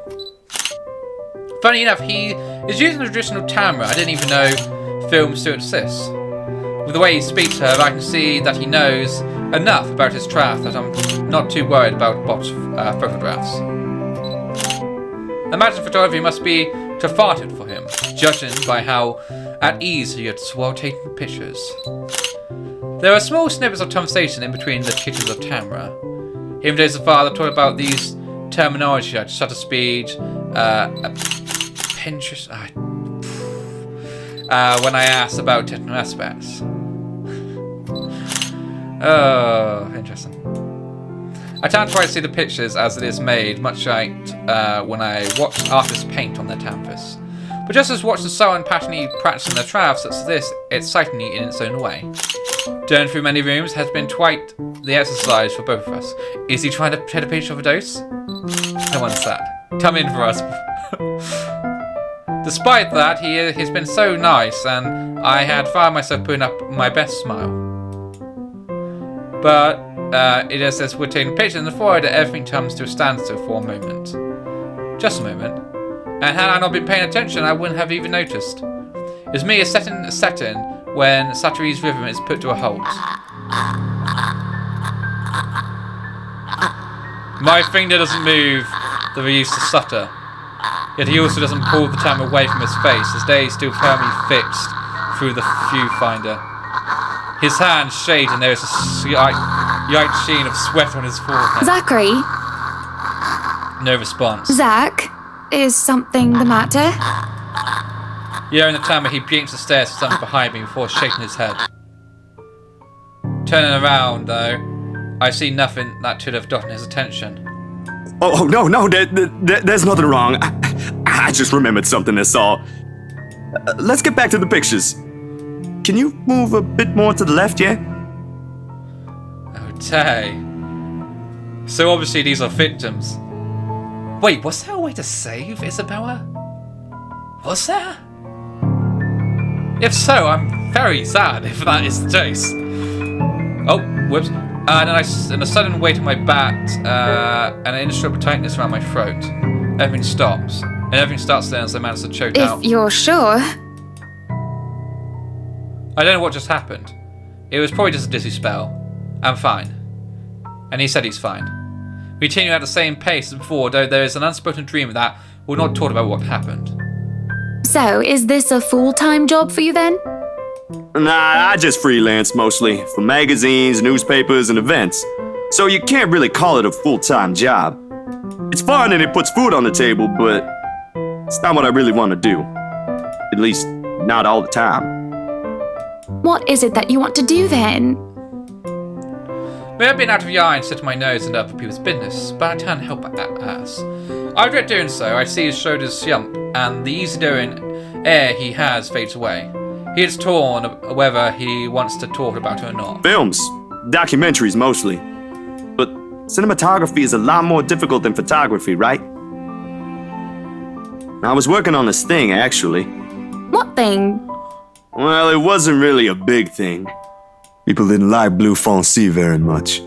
Funny enough, he is using a traditional camera. I didn't even know film still exists. With the way he speaks to her, I can see that he knows enough about his craft that I'm not too worried about botched photographs. Imagine photography must be cathartic for him, judging by how at ease he gets while taking pictures. There are small snippets of conversation in between the kitchens of camera. Him and his father talk about these terminology like shutter speed, Pinterest. When I asked about technical aspects. Oh, interesting. I can't quite see the pictures as it is made, much like when I watch artists paint on their canvas. But just as watching someone passionately practicing their crafts, such as this, it's exciting in its own way. Going through many rooms has been quite the exercise for both of us. Is he trying to take a picture of a dose? No one's that. Come in for us. Despite that, he's been so nice, and I had found myself putting up my best smile. But it is as we're taking pictures in the foyer that everything comes to a standstill for a moment. Just a moment. And had I not been paying attention, I wouldn't have even noticed. It was me setting when Saturi's rhythm is put to a halt. My finger doesn't move that we used to stutter. Yet he also doesn't pull the camera away from his face, his gaze still firmly fixed through the viewfinder. His hands shade and there is a slight sheen of sweat on his forehead. Zachary? No response. Zach? Is something the matter? Hearing the camera, he blinks the stairs to something behind me before shaking his head. Turning around, though, I see nothing that should have gotten his attention. Oh no, there's nothing wrong. I just remembered something that's all. Let's get back to the pictures. Can you move a bit more to the left, yeah? Okay. So obviously these are victims. Wait, was there a way to save Isabella? Was there? If so, I'm very sad if that is the case. Oh, whoops. And then a sudden weight on my back, and an indescribable tightness around my throat. Everything stops. And everything starts then as I manage to choke out. If you're sure. I don't know what just happened. It was probably just a dizzy spell. I'm fine. And he said he's fine. We continue at the same pace as before, though there is an unspoken dream that will not talk about what happened. So, is this a full-time job for you then? Nah, I just freelance mostly, for magazines, newspapers, and events. So you can't really call it a full-time job. It's fun and it puts food on the table, but it's not what I really want to do. At least, not all the time. What is it that you want to do then? May have been out of your eye and set my nose into other people's business, but I can't help but ask. I regret doing so. I see his shoulders slump, and the easygoing air he has fades away. He is torn whether he wants to talk about it or not. Films. documentaries mostly. But cinematography is a lot more difficult than photography, right? I was working on this thing, actually. What thing? Well, it wasn't really a big thing. People didn't like Blue Fonzie very much.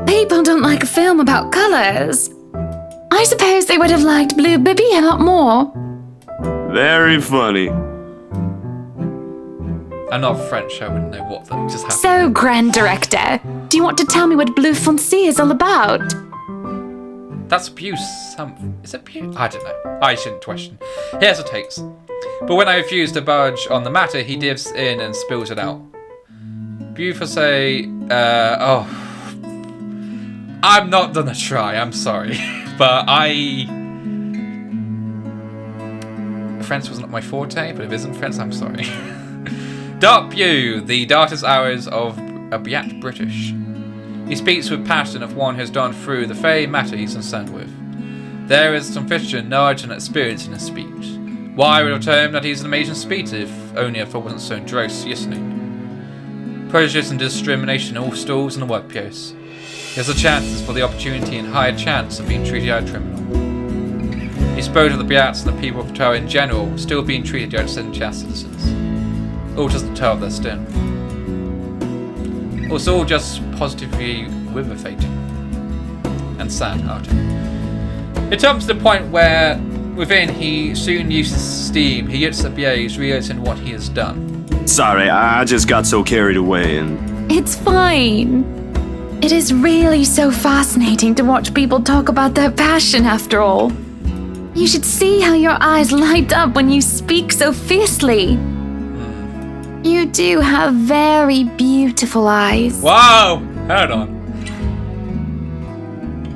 People don't like a film about colors. I suppose they would have liked Blue Bibby a lot more. Very funny. I'm not French, I wouldn't know what that just happened. So, Grand Director, do you want to tell me what Blue Fonzie is all about? That's abuse. Is it abuse? I don't know. I shouldn't question. He hesitates. But when I refuse to budge on the matter, he dives in and spills it out. Blue I'm not gonna try, I'm sorry. But French was not my forte, but if it isn't French, I'm sorry. Dark Bew, the darkest hours of a Beat British. He speaks with passion of one who has gone through the very matter he's concerned with. There is some fiction, knowledge, and experience in his speech. Why would I tell him that he's an amazing speaker if I wasn't so gross listening? Prejudice and discrimination in all stalls in the workplace. He has the chances for the opportunity and higher chance of being treated like a criminal. He spoke of the Beats and the people of Terra in general still being treated like second-class citizens. All just to tell of their stem. It was all just positively vivificating and sad-hearted. It comes to the point where, within, he soon uses steam. He gets the BAs realizing what he has done. Sorry, I just got so carried away and... It's fine. It is really so fascinating to watch people talk about their passion after all. You should see how your eyes light up when you speak so fiercely. You do have very beautiful eyes. Wow! Hold on.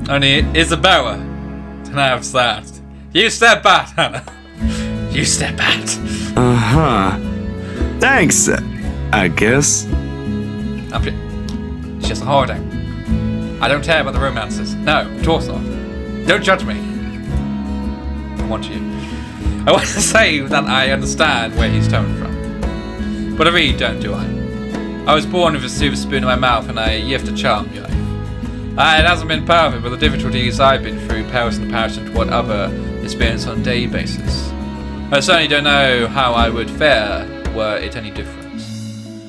Only Isabella can have that. You step back, Hannah. You step back. Uh-huh. Thanks, I guess. It's just a holiday. I don't care about the romances. No, of course not. Don't judge me. I want you. I want to say that I understand where he's coming from. But I really don't, do I? I was born with a silver spoon in my mouth and I lived a charmed life. It hasn't been perfect, but the difficulties I've been through pales in comparison to what other experience on a daily basis. I certainly don't know how I would fare were it any different.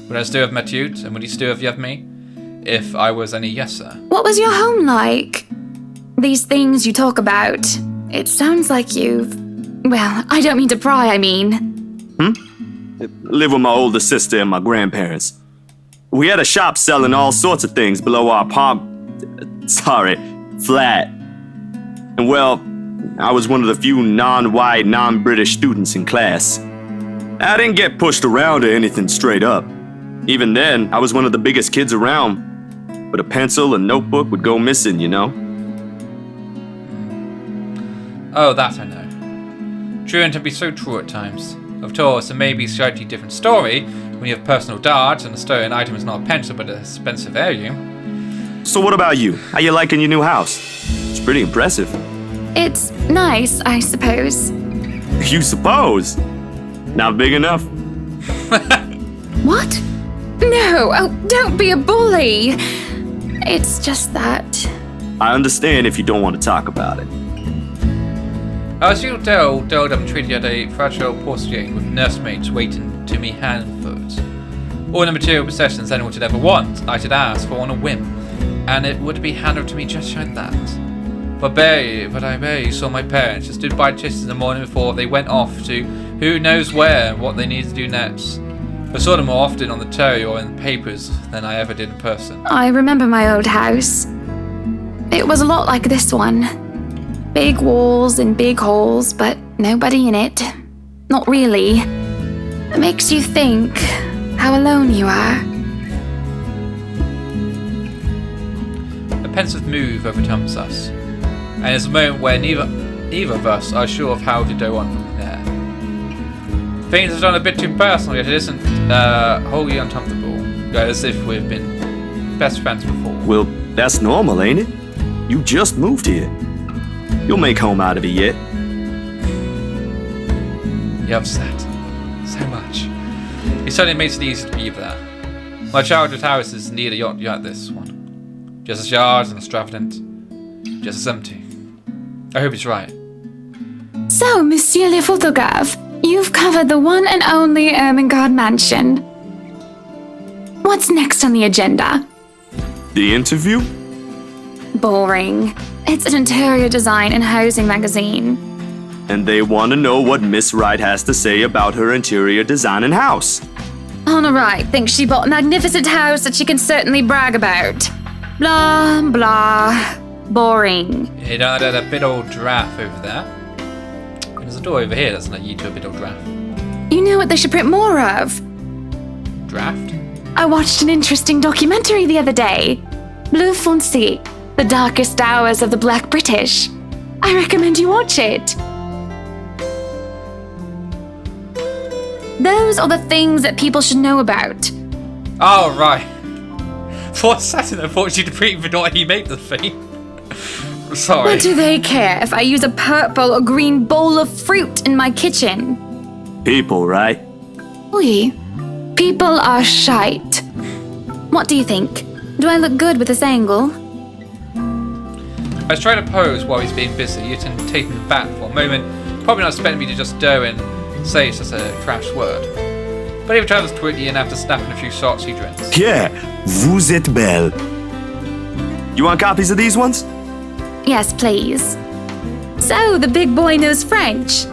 Would I still have met you, and would you still have loved me? If I was any yeser? What was your home like? These things you talk about, it sounds like you've... Well, I don't mean to pry, I mean... Live with my older sister and my grandparents. We had a shop selling all sorts of things below our flat. And well, I was one of the few non-white, non-British students in class. I didn't get pushed around or anything straight up. Even then, I was one of the biggest kids around. But a pencil and notebook would go missing, you know? Oh, that I know. True, and to be so true at times. Of course, it may be a slightly different story when you have personal darts and the stolen item is not a pencil but an expensive heirloom. So what about you? How you liking your new house? It's pretty impressive. It's nice, I suppose. You suppose? Not big enough? What? No, oh, don't be a bully. It's just that... I understand if you don't want to talk about it. As you told I'm treated at a fragile porcelain with nursemaids waiting to me hand foot. All the material possessions anyone would ever want, I should ask for on a whim, and it would be handed to me just like that. But I barely saw my parents. I stood by just in the morning before they went off to who knows where and what they needed to do next. I saw them more often on the telly or in the papers than I ever did in person. I remember my old house. It was a lot like this one. Big walls and big holes, but nobody in it. Not really. It makes you think how alone you are. A pensive move overcomes us, and it's a moment where neither of us are sure of how to go on from there. Things have done a bit too personal, yet it isn't wholly uncomfortable, as if we've been best friends before. Well, that's normal, ain't it? You just moved here. You'll make home out of it yet. You're upset. So much. It certainly makes it easy to be there. My childhood house is near the yacht like this one. Just as large and extravagant. Just as empty. I hope it's right. So, Monsieur le Photographe, you've covered the one and only Ermengarde mansion. What's next on the agenda? The interview? Boring. It's an interior design and housing magazine. And they want to know what Miss Wright has to say about her interior design and house. Honor Wright thinks she bought a magnificent house that she can certainly brag about. Blah, blah. Boring. You know, there's a big old giraffe over there. And there's a door over here that's like you to a big old giraffe. You know what they should print more of? Draft? I watched an interesting documentary the other day. Bleu Foncé, the darkest hours of the Black British. I recommend you watch it. Those are the things that people should know about. Oh, right. For a second, I thought you'd even know he made the thing. Sorry. What do they care if I use a purple or green bowl of fruit in my kitchen? People, right? Oui. People are shite. What do you think? Do I look good with this angle? I was trying to pose while he's being busy, yet taking back for a moment. Probably not expecting me to just go and say such a crash word. But he returns quickly and after snapping a few shots, he drinks. Yeah, vous êtes belle. You want copies of these ones? Yes, please. So, the big boy knows French.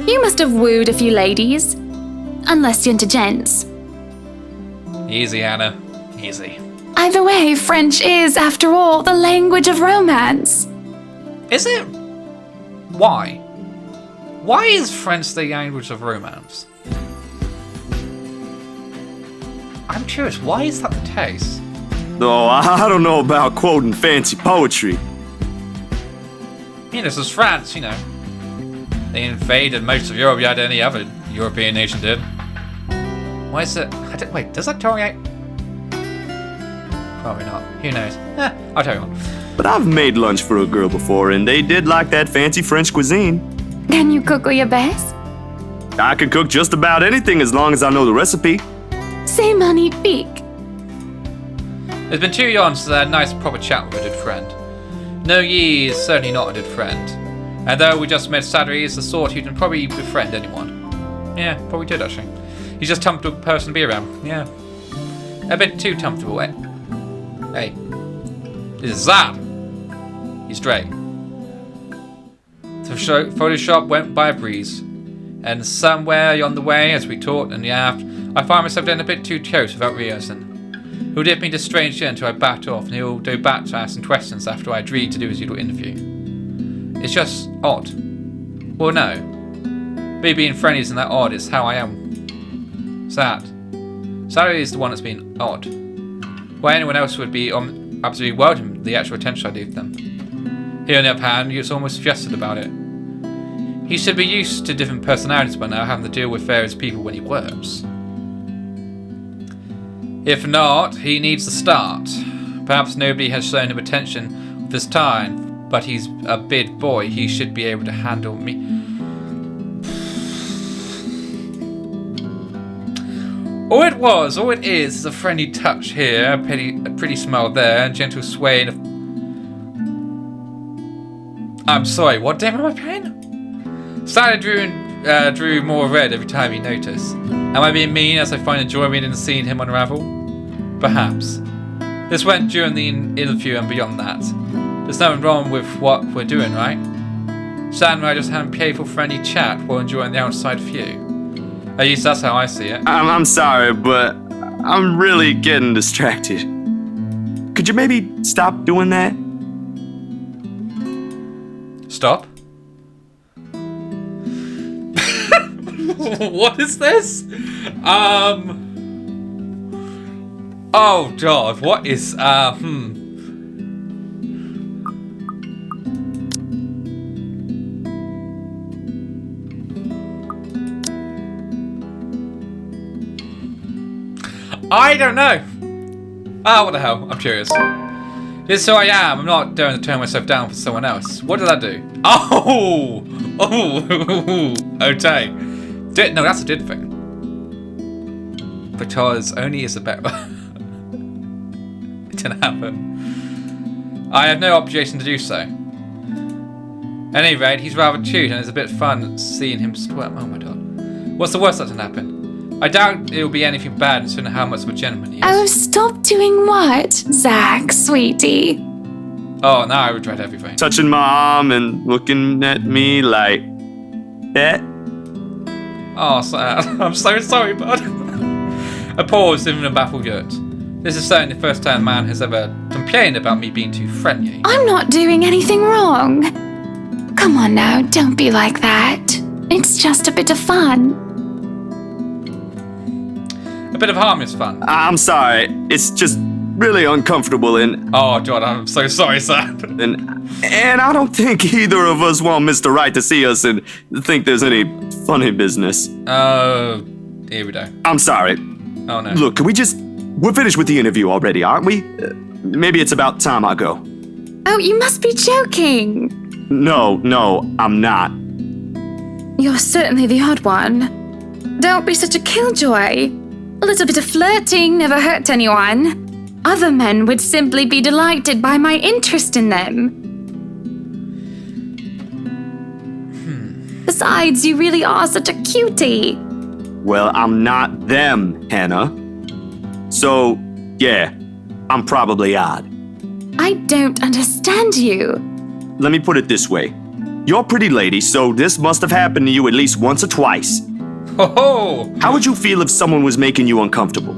You must have wooed a few ladies. Unless you're into gents. Easy, Anna. Easy. Either way, French is, after all, the language of romance. Is it? Why? Why is French the language of romance? I'm curious, why is that the case? No, I don't know about quoting fancy poetry. You know, this is France, you know. They invaded most of Europe than any other European nation did. Why is it? Wait, does that tell me? Probably not. Who knows? I'll tell you one. But I've made lunch for a girl before, and they did like that fancy French cuisine. Can you cook your best? I can cook just about anything as long as I know the recipe. C'est magnifique. It's been 2 years since I had a nice proper chat with a good friend. No, Yi is certainly not a good friend. And though we just met Saturday, he's the sort who can probably befriend anyone. Yeah, probably did actually. He's just a comfortable person to be around, yeah. A bit too comfortable, eh? Hey. This is Zad. He's Drake. The Photoshop went by a breeze. And somewhere on the way, as we talked in the aft, I find myself getting a bit too close without realizing. He'll dip me to strange shit until I backed off, and he'll go back to asking questions after I agreed to do his little interview. It's just odd. Well, no. Me being friendly isn't that odd, it's how I am. Sad. Sally is the one that's been odd. Why anyone else would be absolutely welcome the actual attention I gave them. Here on the other hand, he was almost suggested about it. He should be used to different personalities by now, having to deal with various people when he works. If not, he needs to start. Perhaps nobody has shown him attention with his time, but he's a big boy, he should be able to handle me. All it is a friendly touch here, a pretty smile there, a gentle sway and I'm sorry, what damn am I playing? Sally drew more red every time he noticed. Am I being mean as I find enjoyment in seeing him unravel? Perhaps. This went during the interview and beyond that. There's nothing wrong with what we're doing, right? Sam and I just having a playful, friendly chat while enjoying the outside view. At least that's how I see it. I'm sorry, but I'm really getting distracted. Could you maybe stop doing that? Stop? What is this? Oh god, what is, I don't know. What the hell? I'm curious. This is who I am. I'm not going to turn myself down for someone else. What did I do? Oh! Oh! Okay. No, that's a did thing. because only Isabella can happen. I have no obligation to do so. At any rate, he's rather cute, and it's a bit fun seeing him squirm. Oh my god. What's the worst that can happen? I doubt it'll be anything bad, considering how much of a gentleman he is. Oh, stop doing what, Zach, sweetie? Oh, now I regret everything. Touching my arm and looking at me like that. Oh, sad. I'm so sorry, bud. I paused in a baffled look. This is certainly the first time a man has ever complained about me being too friendly. I'm not doing anything wrong. Come on now, don't be like that. It's just a bit of fun. A bit of harmless fun. I'm sorry. It's just really uncomfortable and Oh god, I'm so sorry, sir. and I don't think either of us want Mr. Wright to see us and think there's any funny business. Oh, here we go. I'm sorry. Oh no. Look, we're finished with the interview already, aren't we? Maybe it's about time I go. Oh, you must be joking. No, I'm not. You're certainly the odd one. Don't be such a killjoy. A little bit of flirting never hurt anyone. Other men would simply be delighted by my interest in them. Besides, you really are such a cutie. Well, I'm not them, Hannah. So, yeah, I'm probably odd. I don't understand you. Let me put it this way. You're a pretty lady, so this must have happened to you at least once or twice. Ho ho! How would you feel if someone was making you uncomfortable?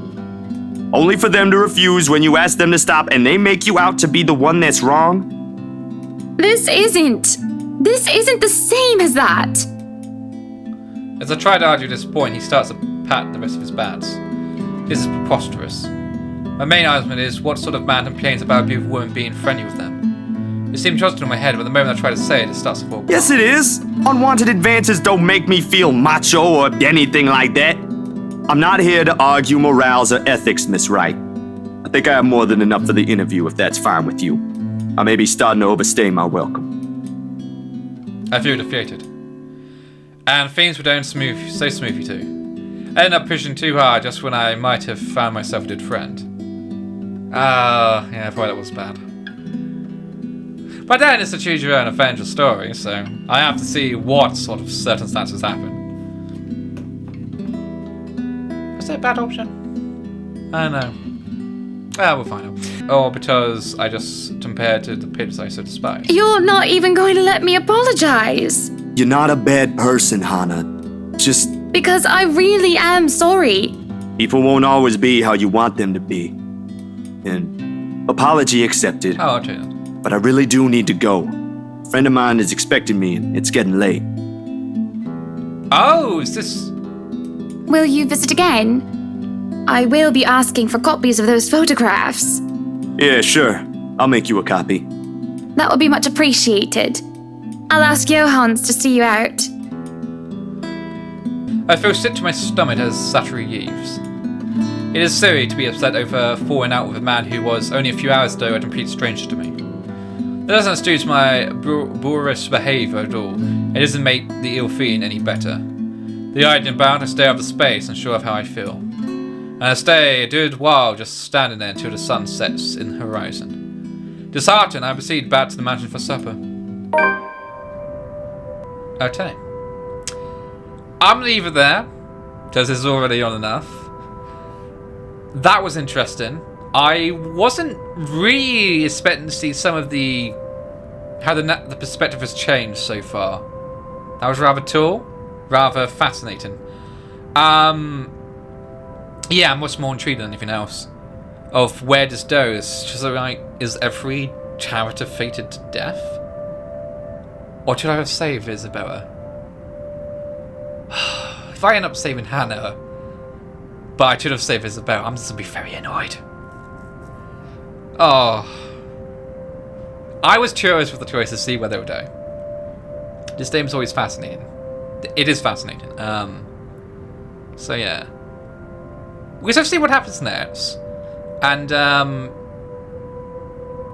Only for them to refuse when you ask them to stop and they make you out to be the one that's wrong? This isn't the same as that. As I try to argue this point, he starts to pat the rest of his bats. This is preposterous. My main argument is, what sort of man complains about a beautiful woman being friendly with them? It seems logical in my head, but the moment I try to say it, it starts to fall apart. Yes, it is. Unwanted advances don't make me feel macho or anything like that. I'm not here to argue morals or ethics, Miss Wright. I think I have more than enough for the interview, if that's fine with you. I may be starting to overstay my welcome. I feel defeated. And things were going so smoothly too. I ended up pushing too hard just when I might have found myself a good friend. Yeah, boy, that was bad. But then it's a choose your own adventure story, so I have to see what sort of circumstances happen. Is that a bad option? I don't know. Well, we'll find out. Or because I just compared to the pigs I so despise. You're not even going to let me apologize. You're not a bad person, Hannah. Just... Because I really am sorry. People won't always be how you want them to be. And apology accepted. Oh, okay then. But I really do need to go. A friend of mine is expecting me and it's getting late. Oh, is this... Will you visit again? I will be asking for copies of those photographs. Yeah, sure. I'll make you a copy. That would be much appreciated. I'll ask Johans to see you out. I feel sick to my stomach as Zachary leaves. It is silly to be upset over falling out with a man who was only a few hours ago a complete stranger to me. That doesn't excuse my boorish behaviour at all. It doesn't make the ill feeling any better. The idea bound, I stare up the space and sure of how I feel. And I stay a good while just standing there until the sun sets in the horizon. Disheartened, I proceed back to the mansion for supper. Okay. I'm leave it there, because it's already on enough. That was interesting. I wasn't really expecting to see some of the... how the perspective has changed so far. That was rather cool. Rather fascinating. Yeah, I'm much more intrigued than anything else. Of where this goes. Just like, is every character fated to death? Or should I have saved Isabella? If I end up saving Hannah, but I should have saved Isabella, I'm just gonna be very annoyed. Oh. I was curious with the choice to see where they would go. This game's always fascinating. It is fascinating. So yeah. We just see what happens next. And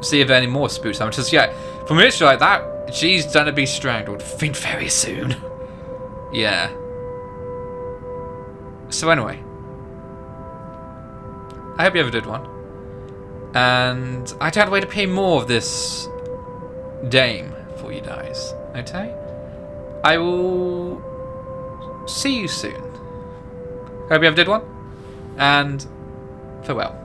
see if there are any more spooks. Because yeah, from literally like that, she's gonna be strangled very soon. Yeah. So anyway, I hope you have a good one. And I can't wait to pay more of this dame for you guys. Okay? I will see you soon. Hope you have a good one. And farewell.